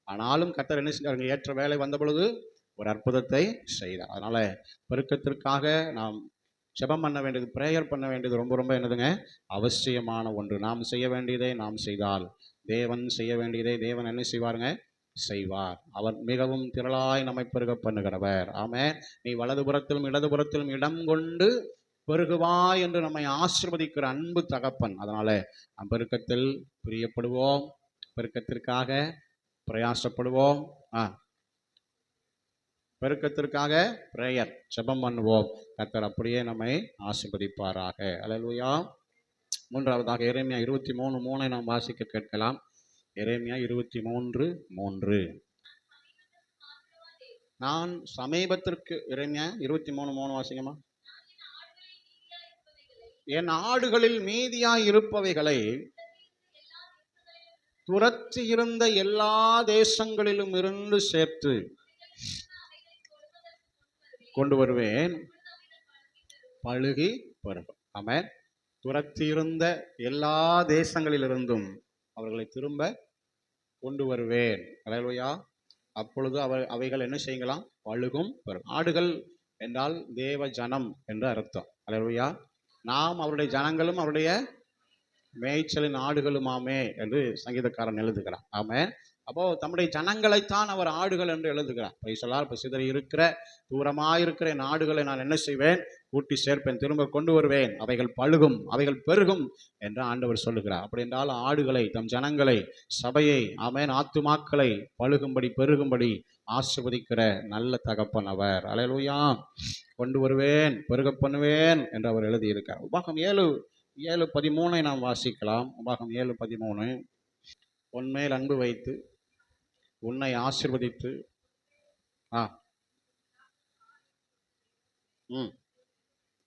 ஆனாலும் கர்த்தர் என்ன செஞ்சாருங்க? ஏற்ற வேலை வந்த பொழுது ஒரு அற்புதத்தை செய்தார். அதனால பெருக்கத்திற்காக நாம் ஜெபம் பண்ண வேண்டியது, பிரேயர் பண்ண வேண்டியது ரொம்ப ரொம்ப என்னதுங்க? அவசியமான ஒன்று. நாம் செய்ய வேண்டியதை நாம் செய்தால் தேவன் செய்ய வேண்டியதை தேவன் என்ன செய்வாருங்க? செய்வார். அவர் மிகவும் திரளாய் நம்மை பெருக பண்ணுகிறவர். ஆமென். நீ வலதுபுறத்திலும் இடதுபுறத்திலும் இடம் கொண்டு பெருகுவாய் என்று நம்மை ஆசீர்வதிக்கிற அன்பு தகப்பன். அதனால நாம் பெருக்கத்தில் பிரியப்படுவோம், பெருக்கத்திற்காக பிரயாசப்படுவோம், பெருக்கத்திற்காக பிரேயர் ஜெபம் பண்ணுவோம். கர்த்தர் அப்படியே நம்மை ஆசீர்வதிப்பாராக. அல்லேலூயா. மூன்றாவதாக எரேமியா 23:3 நாம் வாசிக்க கேட்கலாம். எரேமியா 23:3. நான் சமீபத்திற்கு எரேமியா 23:3 வாசிங்கம்மா. என் ஆடுகளில் மீதியாய் இருப்பவைகளை துரத்தி இருந்த எல்லா தேசங்களிலும் இருந்து சேர்த்து கொண்டு வருவேன், பழுகி பெருகும். ஆமென். துரத்தியிருந்த எல்லா தேசங்களிலிருந்தும் அவர்களை திரும்ப கொண்டு வருவேன். அல்லேலூயா. அப்பொழுது அவைகள் என்ன செய்யலாம்? பழுகும் பெருகும். ஆடுகள் என்றால் தேவ ஜனம் என்று அர்த்தம். அல்லேலூயா. நாம் அவருடைய ஜனங்களும் அவருடைய மேய்ச்சலின் ஆடுகளுமாமே என்று சங்கீதக்காரன் எழுதுகிறார். ஆமென். அப்போ தம்முடைய ஜனங்களைத்தான் அவர் ஆடுகள் என்று எழுதுகிறார். பைசலால் இப்போ சிதறி இருக்கிற தூரமாயிருக்கிற என் ஆடுகளை நான் என்ன செய்வேன்? கூட்டி சேர்ப்பேன், திரும்ப கொண்டு வருவேன், அவைகள் பழுகும், அவைகள் பெருகும் என்று ஆண்டவர் சொல்லுகிறார். அப்படி என்றால் ஆடுகளை, தம் ஜனங்களை, சபையை, ஆமென், ஆத்துமாக்களை பழுகும்படி பெருகும்படி ஆசீர்வதிக்கிற நல்ல தகப்பன் அவர். அல்லேலூயா. கொண்டு வருவேன், பெருக பண்ணுவேன் என்று அவர் எழுதியிருக்கார். உபாகம் 7:13 நாம் வாசிக்கலாம். உபாகம் 7:13. உன்மேல் அன்பு வைத்து உன்னை ஆசீர்வதித்து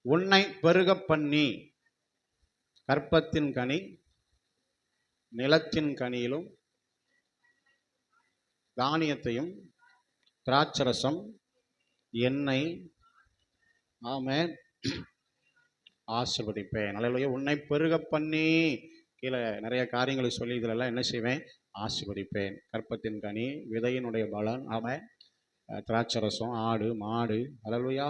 உன்னை பெருக பண்ணி கற்பத்தின் கனி நிலத்தின் கனியிலும் தானியத்தையும் திராட்சரசம் எண்ணெய் ஆமென் ஆசீர்வதிப்பேன். அல்லேலூயா. உன்னை பெருக பண்ணி கீழே நிறைய காரியங்களை சொல்லி இதிலெல்லாம் என்ன செய்வேன்? ஆசீர்வதிப்பேன். கற்பத்தின் கனி, விதையினுடைய பலன், ஆமென், திராட்சரசம், ஆடு மாடு, அல்லேலூயா,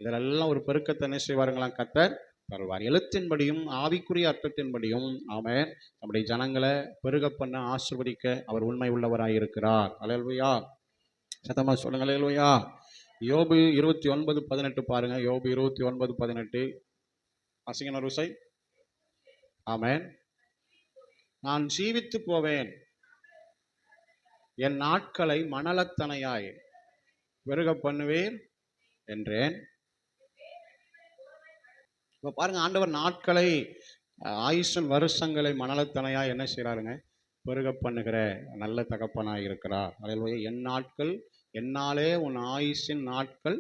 இதெல்லாம் ஒரு பெருக்கத்தை என்ன செய்வாருங்களாம்? கர்த்தர் தருவார். எழுத்தின்படியும் ஆவிக்குரிய அர்த்தத்தின்படியும் ஆமென் நம்முடைய ஜனங்களை பெருக பண்ண ஆசீர்வதிக்க அவர் உண்மை உள்ளவராயிருக்கிறார். அல்லேலூயா. சத்தமா சொல்லுங்க அல்லேலூயா. யோபு 29:18 பாருங்க. யோபு 29:18 வாசிங்க ருசை. ஆமென். நான் ஜீவித்து போவேன், என் நாட்களை மணலத்தனையாய் பெருக பண்ணுவேன் என்றேன். இப்போ பாருங்க, ஆண்டவர் நாட்களை, ஆயுஷன் வருஷங்களை மணலத்தனையாய் என்ன செய்கிறாருங்க? பெருக பண்ணுகிற நல்ல தகப்பனாய் இருக்கிறார். அல்லேலூயா. என் நாட்கள், என்னாலே உன் ஆயுஷின் நாட்கள்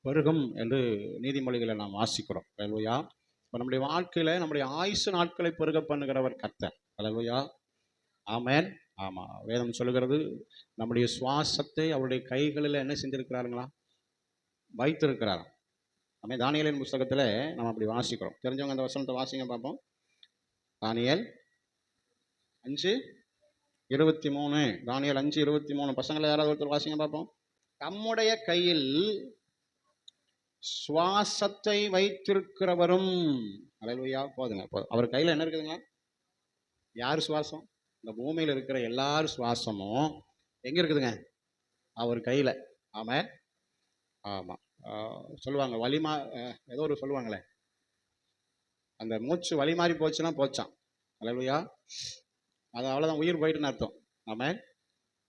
பெருகும் என்று நீதிமொழிகளை நாம் வாசிக்கிறோம். அல்லேலூயா. இப்போ நம்முடைய வாழ்க்கையில் நம்முடைய ஆயுசு நாட்களை பெருக பண்ணுகிறவர் கர்த்தர். அல்லேலூயா. ஆமென். ஆமாம், வேதம் சொல்லுகிறது நம்முடைய சுவாசத்தை அவருடைய கைகளில் என்ன செஞ்சிருக்கிறாருங்களா? வைத்திருக்கிறாராம். நம்ம தானியேலின் புஸ்தகத்தில் நம்ம அப்படி வாசிக்கிறோம். தெரிஞ்சவங்க அந்த வசனத்தை வாசிங்க பார்ப்போம். தானியேல் 5:23. தானியேல் 5:23. பசங்களை யாராவது ஒருத்தர் வாசிங்க பார்ப்போம். தம்முடைய கையில் சுவாசத்தை வைத்திருக்கிறவரும். அல்லேலூயா. போதுங்க, போதும். அவர் கையில் என்ன இருக்குதுங்களா? யார் சுவாசம்? இந்த பூமியில் இருக்கிற எல்லாரும் சுவாசமும் எங்கே இருக்குதுங்க? அவர் கையில். ஆமாம். ஆமாம். சொல்லுவாங்க வலிமா, ஏதோ ஒரு சொல்லுவாங்களே, அந்த மூச்சு வலி மாறி போச்சுன்னா போச்சான். அல்லேலூயா. அது அவ்வளோதான், உயிர் போயிட்டுன்னு அர்த்தம். ஆமாம்.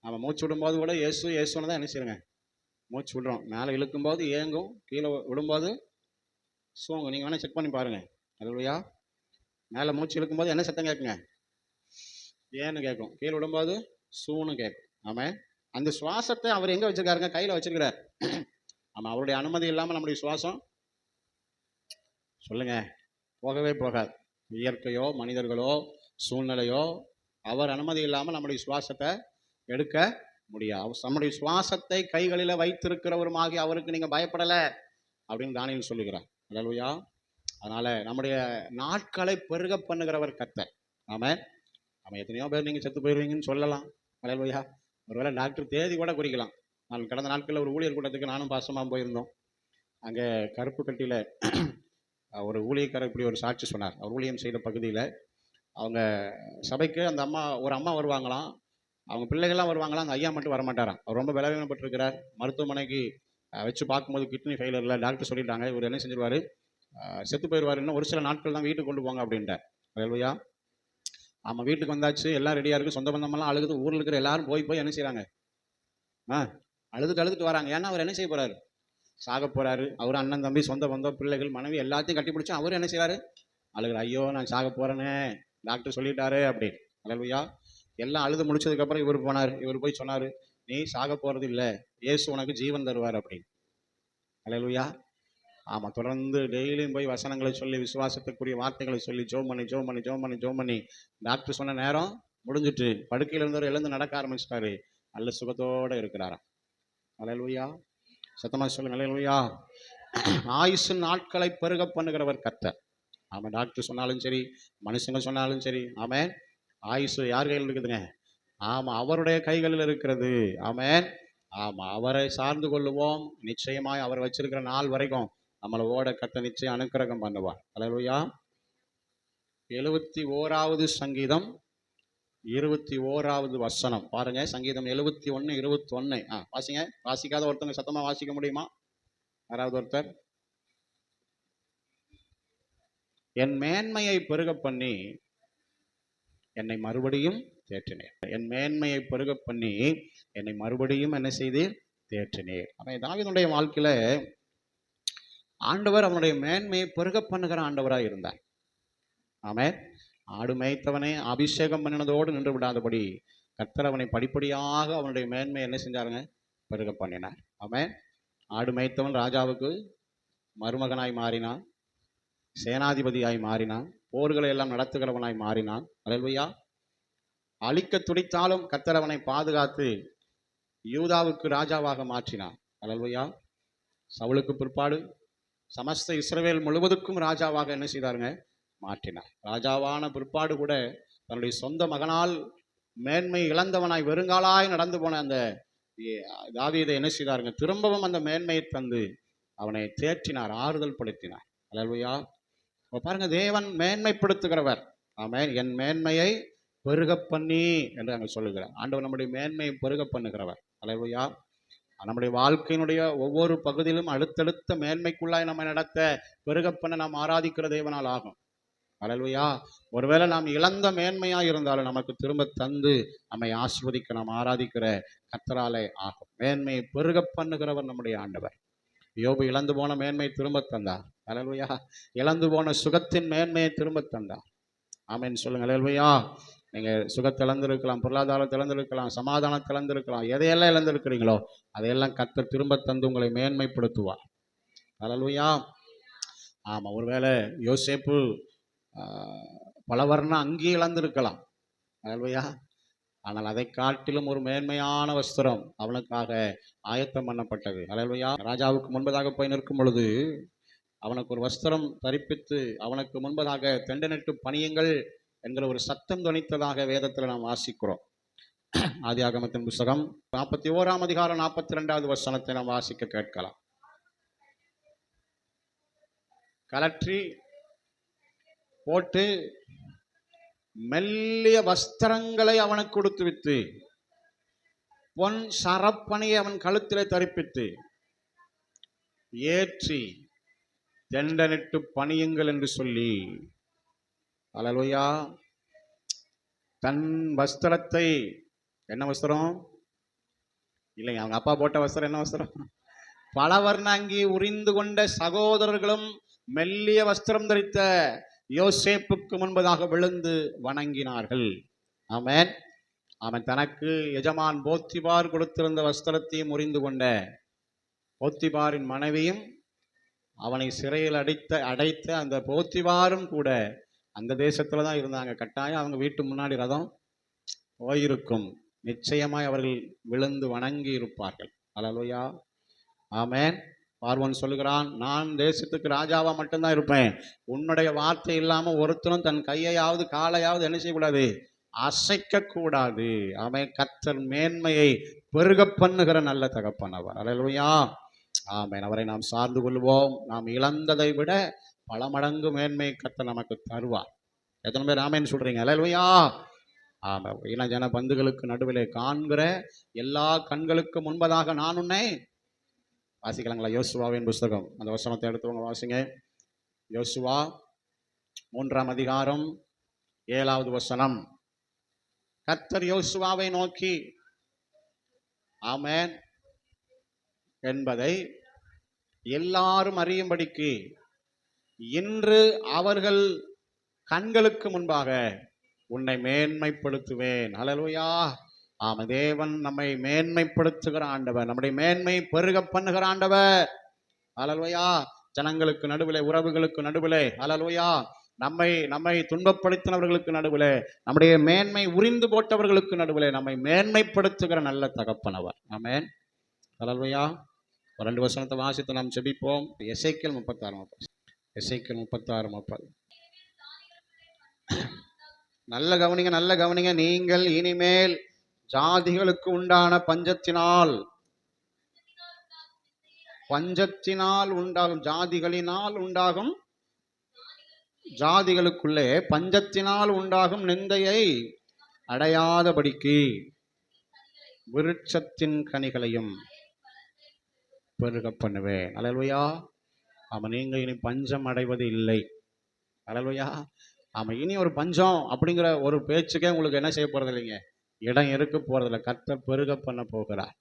நம்ம மூச்சு விடும்போது கூட இயேசுன்னு தான் என்ன செய்யுங்க? மூச்சு விடுறோம். மேலே இழுக்கும்போது ஏங்கும், கீழே விடும்போது சூங்கும். நீங்கள் வேணால் செக் பண்ணி பாருங்கள். அல்லேலூயா. மேலே மூச்சு இழுக்கும்போது என்ன சத்தம் கேட்குங்க? ஏன்னு கேட்கும். கீழே விடும்போது சூன்னு கேட்கும். ஆமாம். அந்த சுவாசத்தை அவர் எங்கே வச்சிருக்காருங்க? கையில் வச்சிருக்கிறார். ஆமாம். அவருடைய அனுமதி இல்லாமல் நம்முடைய சுவாசம் சொல்லுங்க போகவே போகாது. இயற்கையோ மனிதர்களோ சூழ்நிலையோ அவர் அனுமதி இல்லாமல் நம்முடைய சுவாசத்தை எடுக்க முடியாது. நம்முடைய சுவாசத்தை கைகளில் வைத்திருக்கிறவருமாகி அவருக்கு நீங்கள் பயப்படலை அப்படின்னு தானியேல் சொல்லுகிறார். அல்லேலூயா. அதனால் நம்முடைய நாட்களை பெருக பண்ணுகிறவர் கர்த்தர். ஆமாம். நம்ம எத்தனையோ பேர் நீங்கள் செத்து போயிடுவீங்கன்னு சொல்லலாம். அல்லேலூயா. ஒருவேளை டாக்டர் தேதி கூட குறிக்கலாம். நான் கடந்த நாட்களில் ஒரு ஊழியர் கூட்டத்துக்கு நானும் பாசமாக போயிருந்தோம். அங்கே கருப்பு கட்டியில் ஒரு ஊழியக்காரர் இப்படி ஒரு சாட்சி சொன்னார். அவர் ஊழியம் செய்த பகுதியில் அவங்க சபைக்கு அந்த ஒரு அம்மா வருவாங்களாம். அவங்க பிள்ளைகள்லாம் வருவாங்களாம். அந்த ஐயா மட்டும் வரமாட்டாராம். அவர் ரொம்ப பலவீனப்பட்டிருக்கிறார். மருத்துவமனைக்கு வச்சு பார்க்கும்போது கிட்னி ஃபெயிலியரில் டாக்டர் சொல்லிட்டாங்க, இவர் என்ன செஞ்சிருவார்? செத்து போயிடுவார். இன்னும் ஒரு சில நாட்கள் தான் வீட்டுக்கு கொண்டு போங்க அப்படின்ட்டார். அல்லேலூயா. ஆமாம். வீட்டுக்கு வந்தாச்சு, எல்லாம் ரெடியாக இருக்குது. சொந்த பந்தமெல்லாம் அழுகுது. ஊரில் இருக்கிற எல்லாரும் போய் என்ன செய்கிறாங்க? அழுதுட்டு வராங்க. ஏன்னா அவர் என்ன செய்ய போகிறாரு? சாக போகிறாரு. அவர் அண்ணன் தம்பி சொந்த பந்தம் பிள்ளைகள் மனைவி எல்லாத்தையும் கட்டி பிடிச்சி அவர் என்ன செய்கிறாரு? அழுகிற. ஐயோ நான் சாக போகிறேனே, டாக்டர் சொல்லிட்டாரு அப்படின்னு. அல்லேலூயா. எல்லாம் அழுது முடிச்சதுக்கப்புறம் இவர் போய் சொன்னார், நீ சாக போகிறது இல்லை, இயேசு உனக்கு ஜீவன் தருவார் அப்படின்னு. அல்லேலூயா. ஆமாம். தொடர்ந்து டெய்லியும் போய் வசனங்களை சொல்லி விசுவாசத்துக்குரிய வார்த்தைகளை சொல்லி ஜோம் பண்ணி டாக்டர் சொன்ன நேரம் முடிஞ்சிட்டு படுக்கையில் இருந்தவர் எழுந்து நடக்க ஆரம்பிச்சிட்டாரு. நல்ல சுகத்தோடு இருக்கிறாராம். அல்லேலூயா. சத்தமாக சொல்லுங்க அல்லேலூயா. ஆயுசு நாட்களை பெருக பண்ணுகிறவர் கர்த்தர். ஆமாம், டாக்டர் சொன்னாலும் சரி, மனுஷங்க சொன்னாலும் சரி, ஆமென். ஆயுசு யார் கையில் இருக்குதுங்க? ஆமாம், அவருடைய கைகளில் இருக்கிறது. ஆமென். ஆமாம், அவரை சார்ந்து கொள்ளுவோம். நிச்சயமாய் அவர் வச்சிருக்கிற நாள் வரைக்கும் நம்மளை ஓட கர்த்தர் நிச்சயம் அனுக்கிரகம் பண்ணுவார். அல்லேலூயா. 71வது சங்கீதம் 21வது வசனம் பாருங்க. சங்கீதம் 71:21. வாசிங்க. வாசிக்காத ஒருத்தவங்க சத்தமா வாசிக்க முடியுமா? யாராவது ஒருத்தர். என் மேன்மையை பெருக பண்ணி என்னை மறுபடியும் தேற்றினேர். என் மேன்மையை பெருக பண்ணி என்னை மறுபடியும் என்ன செய்து தேற்றினேர். அவன் தாவீதுடைய வாழ்க்கையில ஆண்டவர் அவனுடைய மேன்மையை பெருக பண்ணுகிற ஆண்டவராக இருந்தார். ஆமென். ஆடு மேய்த்தவனை அபிஷேகம் பண்ணினதோடு நின்று விடாதபடி கர்த்தர் அவனை படிப்படியாக அவனுடைய மேன்மை என்ன செஞ்சாருங்க? பெருக பண்ணினார். ஆமென். ஆடு மேய்த்தவன் ராஜாவுக்கு மருமகனாய் மாறினான், சேனாதிபதியாய் மாறினான், போர்களை எல்லாம் நடத்துகிறவனாய் மாறினான். அல்லேலூயா. அழிக்க துடித்தாலும் கர்த்தர் அவனை பாதுகாத்து யூதாவுக்கு ராஜாவாக மாற்றினான். அல்லேலூயா. சவுலுக்கு பிற்பாடு சமஸ்த இஸ்ரவேல் முழுவதுக்கும் ராஜாவாக என்ன செய்தாருங்க? மாற்றினார். ராஜாவான பிற்பாடு கூட தன்னுடைய சொந்த மகனால் மேன்மை இழந்தவனாய் வெறுங்காலாய் நடந்து போன அந்த தாவீதை என்ன செய்தாருங்க? திரும்பவும் அந்த மேன்மையை தந்து அவனை தேற்றினார், ஆறுதல் படுத்தினார். அல்லேலூயா. பாருங்க, தேவன் மேன்மைப்படுத்துகிறவர். ஆமென். என் மேன்மையை பெருக பண்ணி என்று அங்கே சொல்லுகிறார். ஆண்டவர் நம்முடைய மேன்மையை பெருக பண்ணுகிறவர். அல்லேலூயா. நம்முடைய வாழ்க்கையினுடைய ஒவ்வொரு பகுதியிலும் அடுத்தடுத்த மேன்மைக்குள்ளாய் நம்ம நடத்த பெருக பண்ண நாம் ஆராதிக்கிற தேவனால் ஆகும். அல்லேலூயா. ஒருவேளை நாம் இழந்த மேன்மையா இருந்தாலும் நமக்கு திரும்ப தந்து நம்மை ஆசீர்வதிக்க நாம் ஆராதிக்கிற கர்த்தராலே ஆகும். மேன்மையை பெருக பண்ணுகிறவர் நம்முடைய ஆண்டவர். யோபு இழந்து போன மேன்மையை திரும்ப தந்தார். அல்லேலூயா. இழந்து போன சுகத்தின் மேன்மையை திரும்ப தந்தார். ஆமென் சொல்லுங்க. அல்லேலூயா. நீங்க சுகத்தை இழந்திருக்கலாம், பொருளாதாரத்தை இழந்திருக்கலாம், சமாதானத்தை இழந்திருக்கலாம், எதையெல்லாம் இழந்திருக்கிறீங்களோ அதையெல்லாம் கர்த்தர் திரும்ப தந்து உங்களை மேன்மைப்படுத்துவார். அல்லேலூயா. ஆமா, ஒருவேளை யோசேப்பு பலவர்ண அங்கி இழந்திருக்கலாம். அல்லேலூயா. ஆனால் அதை காட்டிலும் ஒரு மேன்மையான வஸ்திரம் அவனுக்காக ஆயத்தம் பண்ணப்பட்டது. அல்லேலூயா. ராஜாவுக்கு முன்பதாக போய் நிற்கும் பொழுது அவனுக்கு ஒரு வஸ்திரம் தரிப்பித்து அவனுக்கு முன்பதாக தெண்டனிட்டு பணியுங்கள் என்கிற ஒரு சத்தம் துணித்ததாக வேதத்தில் நாம் வாசிக்கிறோம். ஆதியாகமத்தின் புத்தகம் 41ஆம் அதிகாரம் 42வது வசனத்தை நாம் வாசிக்க கேட்கலாம். கலற்றி போட்டு மெல்லிய வஸ்திரங்களை அவனுக்கு கொடுத்து விட்டு பொன் சரப்பணியை அவன் கழுத்திலே தரிப்பித்து ஏற்றி தெண்டனிட்டு பணியுங்கள் என்று சொல்லி, அல்லேலூயா, தன் வஸ்திரத்தை, என்ன வஸ்திரம்? இல்லைங்க, அவங்க அப்பா போட்ட வஸ்திரம் என்ன வஸ்திரம்? பலவர்ணங்கி உரிந்து கொண்ட சகோதரர்களும் மெல்லிய வஸ்திரம் தரித்த யோசேப்புக்கு முன்பதாக விழுந்து வணங்கினார்கள். ஆமென். அவன் தனக்கு எஜமான் போத்திபார் கொடுத்திருந்த வஸ்திரத்தையும் உரிந்து கொண்ட போத்திபாரின் மனைவியும் அவனை சிறையில் அடைத்த அந்த போத்திபாரும் கூட அந்த தேசத்துல தான் இருந்தாங்க. கட்டாயம் அவங்க வீட்டு முன்னாடி ரதம் போயிருக்கும். நிச்சயமாய் அவர்கள் விழுந்து வணங்கி இருப்பார்கள். அல்லேலூயா. ஆமென். பார்வோன் சொல்லுகிறான், நான் தேசத்துக்கு ராஜாவா மட்டும்தான் இருப்பேன், உன்னுடைய வார்த்தை இல்லாம ஒருத்தரும் தன் கையையாவது காலையாவது என்ன செய்யக்கூடாது? அசைக்க கூடாது. அவன் கர்த்தர் மேன்மையை பெருக பண்ணுகிற நல்ல தகப்பன் அவர். அல்லேலூயா. ஆமென். அவரை நாம் சார்ந்து கொள்வோம். நாம் இழந்ததை விட பல மடங்கு மேன்மை கர்த்தர் நமக்கு தருவார். எத்தனை பேர் ஆமென் சொல்றீங்க? அல்லேலூயா. ஆமாம். இனஜன பந்துகளுக்கு நடுவிலே காண்கிற எல்லா கண்களுக்கு முன்பதாக நான் உன்னை, வாசிக்கலாங்களா? யோசுவாவின் புஸ்தகம் அந்த வசனத்தை எடுத்துவங்க வாசிங்க. யோசுவா 3ஆம் அதிகாரம் 7வது வசனம். கர்த்தர் யோசுவாவை நோக்கி ஆமென் என்பதை எல்லாரும் அறியும்படிக்கு இன்று அவர்கள் கண்களுக்கு முன்பாக உன்னை மேன்மைப்படுத்துவேன். அல்லேலூயா. ஆமா, தேவன் நம்மை மேன்மைப்படுத்துகிற ஆண்டவர், நம்முடைய மேன்மை பெருக பண்ணுகிற ஆண்டவர். அல்லேலூயா. ஜனங்களுக்கு நடுவிலே, உறவுகளுக்கு நடுவிலே, அல்லேலூயா, நம்மை துன்பப்படுத்தினவர்களுக்கு நடுவிலே, நம்முடைய மேன்மை உரிந்து போட்டவர்களுக்கு நடுவிலே நம்மை மேன்மைப்படுத்துகிற நல்ல தகப்பனவர். ஆமென். அல்லேலூயா. ஒரு 2 வசனத்தை வாசித்து நாம் ஜெபிப்போம். எசேக்கியேல் 36:30. எசேக்கியேல் 36:30. நல்ல கவனிங்க, நல்ல கவனிங்க. நீங்கள் இனிமேல் ஜாதிகளுக்கு உண்டான பஞ்சத்தினால் உண்டாகும், ஜாதிகளினால் உண்டாகும், ஜாதிகளுக்குள்ளே பஞ்சத்தினால் உண்டாகும் நிந்தையை அடையாதபடிக்கு விருட்சத்தின் கனிகளையும் பெருக பண்ணுவேன். அல்லேலூயா. ஆமா, நீங்க இனி பஞ்சம் அடைவது இல்லை. அல்லேலூயா. ஆமா, இனி ஒரு பஞ்சம் அப்படிங்கிற ஒரு பேச்சுக்கே உங்களுக்கு என்ன செய்ய போறது இல்லைங்க, இடம் இருக்க போறதில்லை. கர்த்தர் பெருக பண்ண போகிறார்.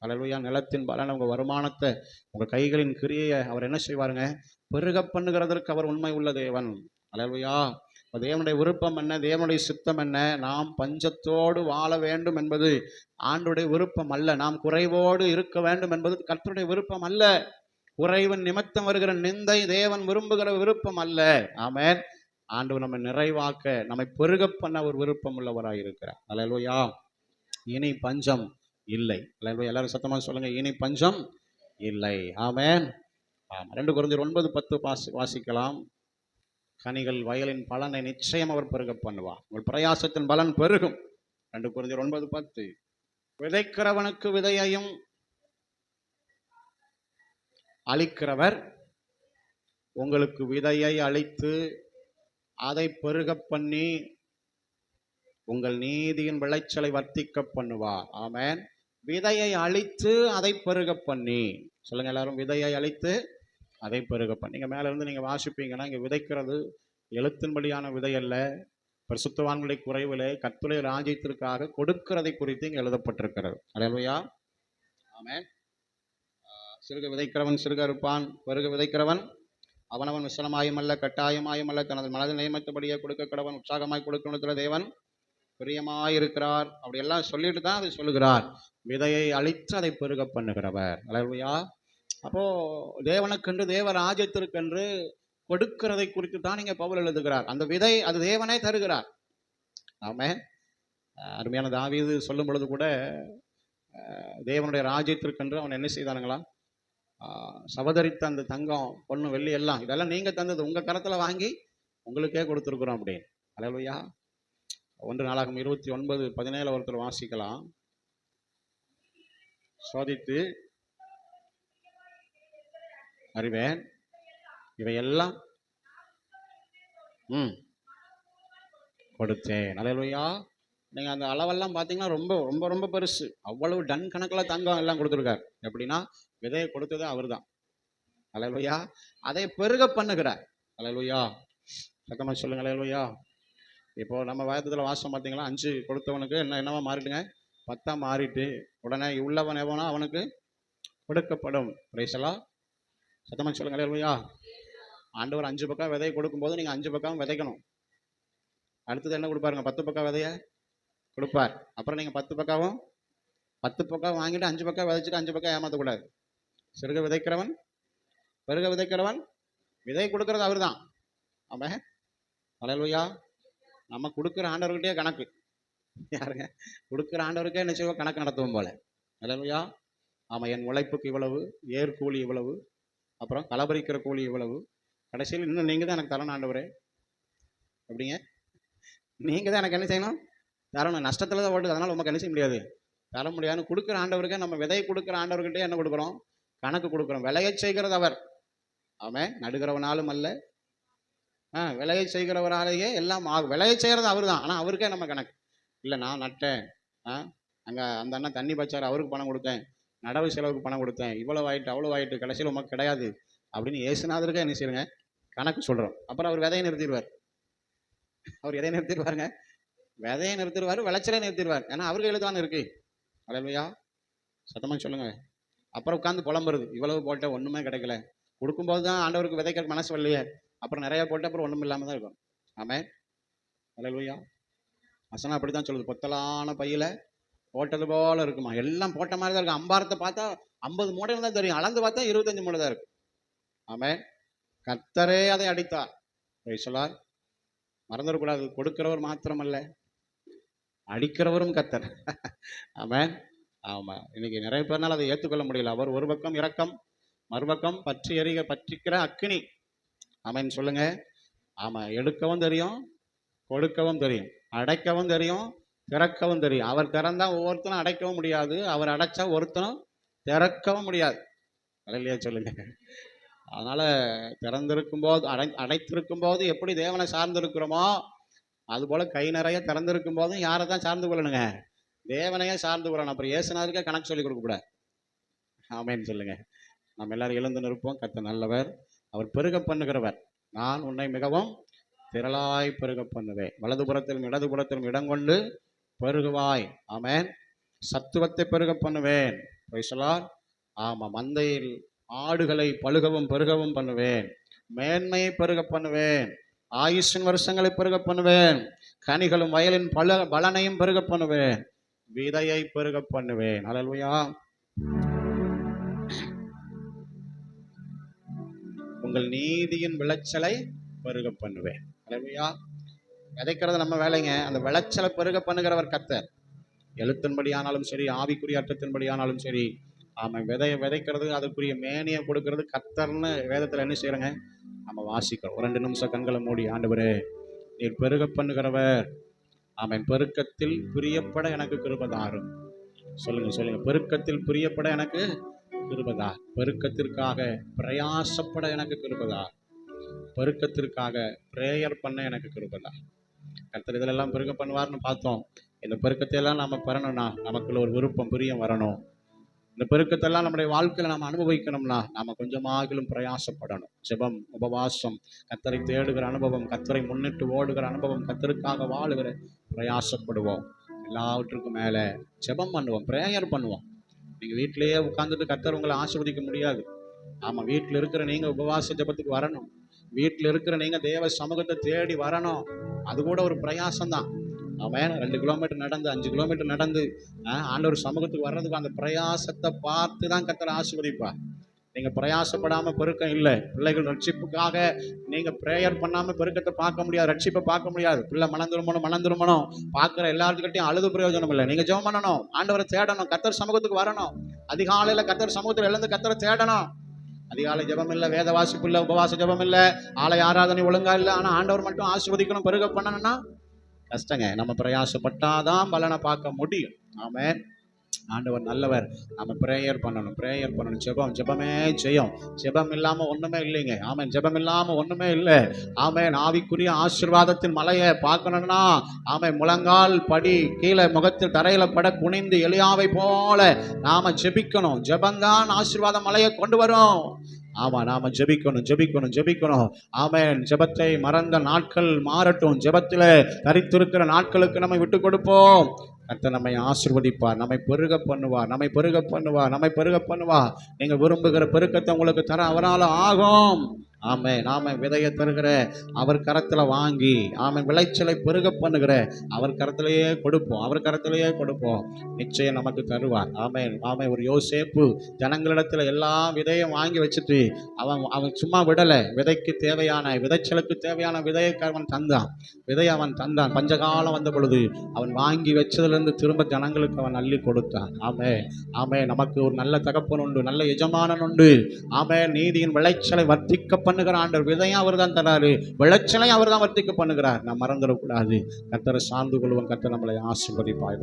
அல்லேலூயா. நிலத்தின் பலன், உங்க வருமானத்தை, உங்க கைகளின் கிரியையை அவர் என்ன செய்வாருங்க, பெருக பண்ணுகிறதற்கு அவர் உண்மை உள்ள தேவன். அல்லேலூயா. தேவனுடைய விருப்பம் என்ன, தேவனுடைய சித்தம் என்ன? நாம் பஞ்சத்தோடு வாழ வேண்டும் என்பது ஆண்டுடைய விருப்பம் அல்ல. நாம் குறைவோடு இருக்க வேண்டும் என்பது கர்த்தருடைய விருப்பம் அல்ல. குறைவின் நிமித்தம் வருகிற நிந்தை தேவன் விரும்புகிற விருப்பம் அல்ல. ஆமென். ஆண்டவர் நம்மை நிறைவாக்க, நம்மை பெருக பண்ண ஒரு விருப்பம் உள்ளவராக இருக்கிறார். அல்லேலூயா. இனி பஞ்சம் இல்லை. அல்லேலூயா. எல்லாரும் சத்தமாக சொல்லுங்க, இனி பஞ்சம் இல்லை. ஆமென். 2 கொரிந்தியர் 9:10 வாசிக்கலாம். கனிகள் வயலின் பலனை நிச்சயம் அவர் பெருக பண்ணுவார். உங்கள் பிரயாசத்தின் பலன் பெருகும். 2 கொரிந்தியர் 9:10. விதைக்கிறவனுக்கு விதையையும் அளிக்கிறவர் உங்களுக்கு விதையை அளித்து அதை பெருக பண்ணி உங்கள் நீதியின் விளைச்சலை வர்த்திக்க பண்ணுவார். ஆமென். விதையை அழித்து அதை பெருக பண்ணி. சொல்லுங்க எல்லாரும், விதையை அழித்து அதை பெருக பண்ணி. நீங்க மேல இருந்து நீங்க வாசிப்பீங்கன்னா, இங்க விதைக்கிறது எழுத்தின்படியான விதை அல்ல, பரிசுத்தவான்களுடைய குறைவிலே கர்த்தருடைய ராஜ்யத்திற்காக கொடுக்கிறதை குறித்து இங்க எழுதப்பட்டிருக்கிறது. அல்லேலூயா. ஆமென். சிறுக விதைக்கிறவன் சிறுக இருப்பான், பெருக விதைக்கிறவன் அவனவன் விசலமாயும் அல்ல கட்டாயமாயும் அல்ல தனது மனதில் நியமித்தபடியே கொடுக்க கடவன். உற்சாகமாய் கொடுக்கணுத்துல தேவன் பிரியமாயிருக்கிறார். அப்படி எல்லாம் சொல்லிட்டு தான் அதை சொல்லுகிறார். விதையை அழித்து அதை பெருக பண்ணுகிறவர். அல்லேலூயா. அப்போ தேவனுக்கென்று, தேவ ராஜ்யத்திற்கென்று கொடுக்கிறதை குறித்து தான் இங்க பவுல் எழுதுகிறார். அந்த விதை அது தேவனே தருகிறார். ஆமென். அருமையான தாவீது சொல்லும் பொழுது கூட தேவனுடைய ராஜ்யத்திற்கென்று அவன் என்ன செய்தானுங்களா, சவதரித்த அந்த தங்கம் பொண்ணு வெள்ளி எல்லாம் இதெல்லாம் நீங்க தந்தது, உங்க கரத்துல வாங்கி உங்களுக்கே கொடுத்துருக்குறோம் அப்படின்னு. அல்லேலூயா. 1 நாளாகமம் 29:17 ஒருத்தர் வாசிக்கலாம். சோதித்து அறிவேன் இவையெல்லாம் கொடுத்தேன். அல்லேலூயா. நீங்க அந்த அளவெல்லாம் பார்த்தீங்கன்னா ரொம்ப ரொம்ப ரொம்ப பெருசு. அவ்வளவு டன் கணக்கில் தங்கம் எல்லாம் கொடுத்துருக்காரு. எப்படின்னா விதையை கொடுத்ததே அவர் தான். அல்லேலூயா. அதை பெருக பண்ணுகிறார். அல்லேலூயா. சத்தமா சொல்லுங்க அல்லேலூயா. இப்போ நம்ம வேதத்தில் வாசம் பார்த்தீங்களா, 5 கொடுத்தவனுக்கு என்னவா மாறிட்டுங்க, 10 மாறிட்டு உடனே உள்ளவன் எவனோ அவனுக்கு கொடுக்கப்படும். பிரைஸலா. சத்தமா சொல்லுங்க அல்லேலூயா. ஆண்டவர் 5 பக்கம் விதையை கொடுக்கும்போது நீங்க 5 பக்கம் விதைக்கணும். அடுத்தது என்ன கொடுப்பாருங்க, 10 பக்கம் விதைய கொடுப்பார். அப்புறம் நீங்க 10 பக்கம் வாங்கிட்டு 5 பக்கம் விதைச்சிட்டு 5 பக்கம் ஏமாற்றக்கூடாது. சிறுக விதைக்கிறவன் பெருக விதைக்கிறவன், விதை கொடுக்கறது அவர் தான். ஆமா. அல்லேலூயா. நம்ம கொடுக்குற ஆண்டவர்கிட்டே கணக்கு. யாருங்க கொடுக்குற ஆண்டவருக்கே என்ன செய்வோம், கணக்கு நடத்துவோம் போல. அல்லேலூயா. ஆமாம். என் உழைப்புக்கு இவ்வளவு, ஏர் கூலி இவ்வளவு, அப்புறம் கலபரிக்கிற கூலி இவ்வளவு, கடைசியில் இன்னும் நீங்கள் தான் எனக்கு தரணும் ஆண்டவரே அப்படிங்க. நீங்கள் தான் எனக்கு என்ன செய்யணும், தரணும். நஷ்டத்தில் தான் ஓடுது, அதனால் உமக்கு என்ன செய்ய முடியாது, தர முடியாதுன்னு கொடுக்குற ஆண்டவருக்கு, நம்ம விதை கொடுக்குற ஆண்டவர்கிட்டே என்ன கொடுக்குறோம், கணக்கு கொடுக்குறோம். விளைய செய்கிறது அவர். ஆமாம். நடுகிறவனாலும் அல்ல, விளைய செய்கிறவராலேயே எல்லாம் ஆகும். விளைய செய்கிறது அவர் தான், ஆனால் அவருக்கே நம்ம கணக்கு இல்லை. நான் நட்டேன், அங்கே அந்த அண்ணன் தண்ணி பச்சார், அவருக்கு பணம் கொடுத்தேன், நடவு செலவுக்கு பணம் கொடுத்தேன், இவ்வளோ ஆயிட்டு அவ்வளோ ஆயிட்டு, கடைசியில் உமக்கு கிடையாது அப்படின்னு இயேசுநாதருக்கே என்ன செய்யுங்க, கணக்கு சொல்கிறோம். அப்புறம் அவர் விதையை நிறுத்திடுவார். அவர் எதை நிறுத்திடுவாருங்க, விதையை நிறுத்திடுவார், விளைச்சலை நிறுத்திடுவார். ஏன்னா அவருக்கு எழுதான இருக்கு. அல்லேலூயா. சத்தமாக சொல்லுங்க. அப்புறம் உட்காந்து புலம்புறது, இவ்வளவு போட்ட ஒன்றுமே கிடைக்கல. கொடுக்கும்போது தான் ஆண்டவருக்கு விதைக்கிற மனசு வரலையே, அப்புறம் நிறைய போட்டு அப்புறம் ஒன்றும் இல்லாமல் தான் இருக்கும். ஆமென். அல்லேலூயா. வசனம் அப்படி தான் சொல்லுது. பொத்தலான பையில போட்டது போல இருக்குமா, எல்லாம் போட்ட மாதிரி தான் இருக்கும். அம்பாரத்தை பார்த்தா 50 மூடைன்னு தான் தெரியும், அளந்து பார்த்தா 25 மூடை தான் இருக்கு. ஆமென். கர்த்தரே அதை அடித்தார். சொல்லார். மறந்துடக்கூடாது, கொடுக்கிறவர் மாத்திரமல்ல, அடிக்கிறவரும் கர்த்தர். ஆமென். ஆமாம், இன்னைக்கு நிறைய பேர்னால அதை ஏற்றுக்கொள்ள முடியல. அவர் ஒரு பக்கம் இரக்கம், மறுபக்கம் பற்றிக்கிற அக்கினி. ஆமென் சொல்லுங்க. ஆமாம், எடுக்கவும் தெரியும், கொடுக்கவும் தெரியும், அடைக்கவும் தெரியும், திறக்கவும் தெரியும். அவர் திறந்தா ஒவ்வொருத்தனும் அடைக்கவும் முடியாது, அவர் அடைச்சா ஒருத்தனும் திறக்கவும் முடியாது. இல்லையா சொல்லுங்க. அதனால திறந்திருக்கும் போது அடைத்திருக்கும் போது எப்படி தேவனை சார்ந்திருக்கிறோமோ அதுபோல கை நிறைய திறந்திருக்கும் போதும் யாரை தான் சார்ந்து கொள்ளணுங்க? தேவனையே சார்ந்து கொள்ளணும். அப்புறம் ஏசுனாருக்கே கணக்கு சொல்லி கொடுக்கக்கூடாது. ஆமேன்னு சொல்லுங்க. நம்ம எல்லாரும் எழுந்து நிற்போம். கர்த்தர் நல்லவர், அவர் பெருக பண்ணுகிறவர். நான் உன்னை மிகவும் திரளாய் பெருக பண்ணுவேன், வலதுபுறத்திலும் இடதுபுறத்திலும் இடம் கொண்டு பெருகுவாய். ஆமேன். சத்துவத்தை பெருக பண்ணுவேன். ஆமாம், மந்தையில் ஆடுகளை பழுகவும் பெருகவும் பண்ணுவேன், மேன்மையை பெருக பண்ணுவேன், ஆயுஷின் வருஷங்களை பெருக பண்ணுவேன், கனிகளும் வயலின் பலனையும் பெருக பண்ணுவேன், விதையை பெருக பண்ணுவேன். அல்லேலூயா. உங்கள் நீதியின் விளைச்சலை பெருக பண்ணுவேன். அல்லேலூயா. விதைக்கிறது நம்ம வேலைங்க, அந்த விளைச்சலை பெருக பண்ணுகிறவர் கர்த்தர். எழுத்தின்படி ஆனாலும் சரி, ஆவிக்குரிய அர்த்தத்தின்படி ஆனாலும் சரி. ஆமாம், விதைக்கிறது அதுக்குரிய மேனியை கொடுக்கறது கர்த்தர்னு வேதத்தில் என்ன செய்யறங்க நம்ம வாசிக்கிறோம். 2 நிமிஷம் கண்களை மூடி, ஆண்டவரே நீர் பெருக பண்ணுகிறவர், ஆமாம், பெருக்கத்தில் பிரியப்பட எனக்கு கிருபை தாரும். சொல்லுங்க. பெருக்கத்தில் பிரியப்பட எனக்கு கிருபை தார், பெருக்கத்திற்காக பிரயாசப்பட எனக்கு கிருபை தார், பெருக்கத்திற்காக பிரேயர் பண்ண எனக்கு கிருபை தார். கர்த்தர் இதெல்லாம் பெருக பண்ணுவார்னு பார்த்தோம். இந்த பெருக்கத்தை எல்லாம் நம்ம பெறணும்னா நமக்குள்ள ஒரு விருப்பம், பிரியம் வரணும். இந்த பெருக்கத்தெல்லாம் நம்முடைய வாழ்க்கையில நாம் அனுபவிக்கணும்னா நாம கொஞ்சமாகிலும் பிரயாசப்படணும். ஜெபம், உபவாசம், கர்த்தரை தேடுகிற அனுபவம், கர்த்தரை முன்னிட்டு ஓடுகிற அனுபவம், கர்த்தருக்காக வாழுகிற பிரயாசப்படுவோம். எல்லாவற்றுக்கும் மேல ஜெபம் பண்ணுவோம், பிரேயர் பண்ணுவோம். நீங்க வீட்டிலேயே உட்கார்ந்துட்டு கர்த்தர் உங்களை ஆசீர்வதிக்க முடியாது. ஆமா, வீட்டில் இருக்கிற நீங்க உபவாச ஜெபத்துக்கு வரணும். வீட்டில் இருக்கிற நீங்க தேவ சமூகத்தை தேடி வரணும். அது கூட ஒரு பிரயாசம் தான். அவன் 2 கிலோமீட்டர் நடந்து, 5 கிலோமீட்டர் நடந்து ஆண்டவர் சமூகத்துக்கு வர்றதுக்கு அந்த பிரயாசத்தை பார்த்து தான் கர்த்தர் ஆசீர்வதிப்பா. நீங்க பிரயாசப்படாம பெருக்கம் இல்லை. பிள்ளைகள் ரட்சிப்புக்காக நீங்க பிரேயர் பண்ணாம பெருக்கத்தை பார்க்க முடியாது, ரட்சிப்பை பார்க்க முடியாது. பிள்ளை மனந்திருமணும் பார்க்குற எல்லாத்துக்கிட்டையும் அழுது பிரயோஜனம் இல்லை. நீங்க ஜெபம் பண்ணணும், ஆண்டவரை தேடணும், கர்த்தர் சமூகத்துக்கு வரணும். அதிகாலையில கர்த்தர் சமூகத்தில் எழுந்து கர்த்தரை தேடணும். அதிகாலை ஜெபம் இல்லை, வேத வாசிப்பு இல்லை, உபவாச ஜெபம் இல்லை, ஆலய ஆராதனை ஒழுங்கா இல்லை. ஆனா ஆண்டவர் மட்டும் ஆசீர்வதிக்கணும், பெருக பண்ணணும்னா கஷ்டங்க. நம்ம பிரயாசப்பட்டாதான் பலனை பார்க்க முடியும். ஆமென். ஆண்டவர் நல்லவர். நம்ம பிரேயர் பண்ணணும். ஜெபமே ஜெயம். ஜெபம் இல்லாம ஒண்ணுமே இல்லைங்க. ஆமென். ஜெபம் இல்லாம ஒண்ணுமே இல்லை. ஆமென். ஆவிக்குரிய ஆசீர்வாதத்தின் மலையை பார்க்கணும்னா ஆமென், முழங்கால் படி கீழே முகத்தில் தரையில பட குனிந்து எலியாவை போல நாம ஜெபிக்கணும். ஜெபந்தான் ஆசீர்வாத மலையை கொண்டு வரும். ஆமா, நாம ஜெபிக்கணும். ஆமென். ஜெபத்தை மறந்த நாட்கள் மாறட்டும். ஜெபத்துல தரித்திருக்கிற நாட்களுக்கு நம்ம விட்டு கொடுப்போம். கர்த்தர் நம்மை ஆசீர்வதிப்பார், நம்மை பெருக பண்ணுவார். நீங்க விரும்புகிற பெருக்கத்தை உங்களுக்கு தர அவரால் ஆகும். நாம விதையை தருகிற அவர் கரத்துல வாங்கி விளைச்சலை பெருக பண்ணுகிற அவர் கரத்திலேயே கொடுப்போம். நிச்சயம் நமக்கு தருவார். ஒரு யோசேப்பு ஜனங்களிடத்துல எல்லா விதையும் வாங்கி வச்சுட்டு அவன் சும்மா விடலை. விதைக்கு தேவையான விதைச்சலுக்கு தேவையான விதையை அவன் தந்தான். பஞ்சகாலம் வந்த பொழுது அவன் வாங்கி வச்சதிலிருந்து திரும்ப ஜனங்களுக்கு அவன் அள்ளி கொடுத்தான். நமக்கு ஒரு நல்ல தகப்பன் உண்டு, நல்ல எஜமானன் உண்டு. நீதியின் விளைச்சலை வர்த்திக்க பண்ணுகிற ஆண்டவர். விதையும் அவர் தான் தராரு, விளைச்சலையும் அவர் தான் வர்த்திக்க பண்ணுகிறார். நாம் மறந்துடக்கூடாது. கர்த்தரை சார்ந்து கொள்வோம். கர்த்தர் நம்மளை ஆசீர்வதிப்பார்.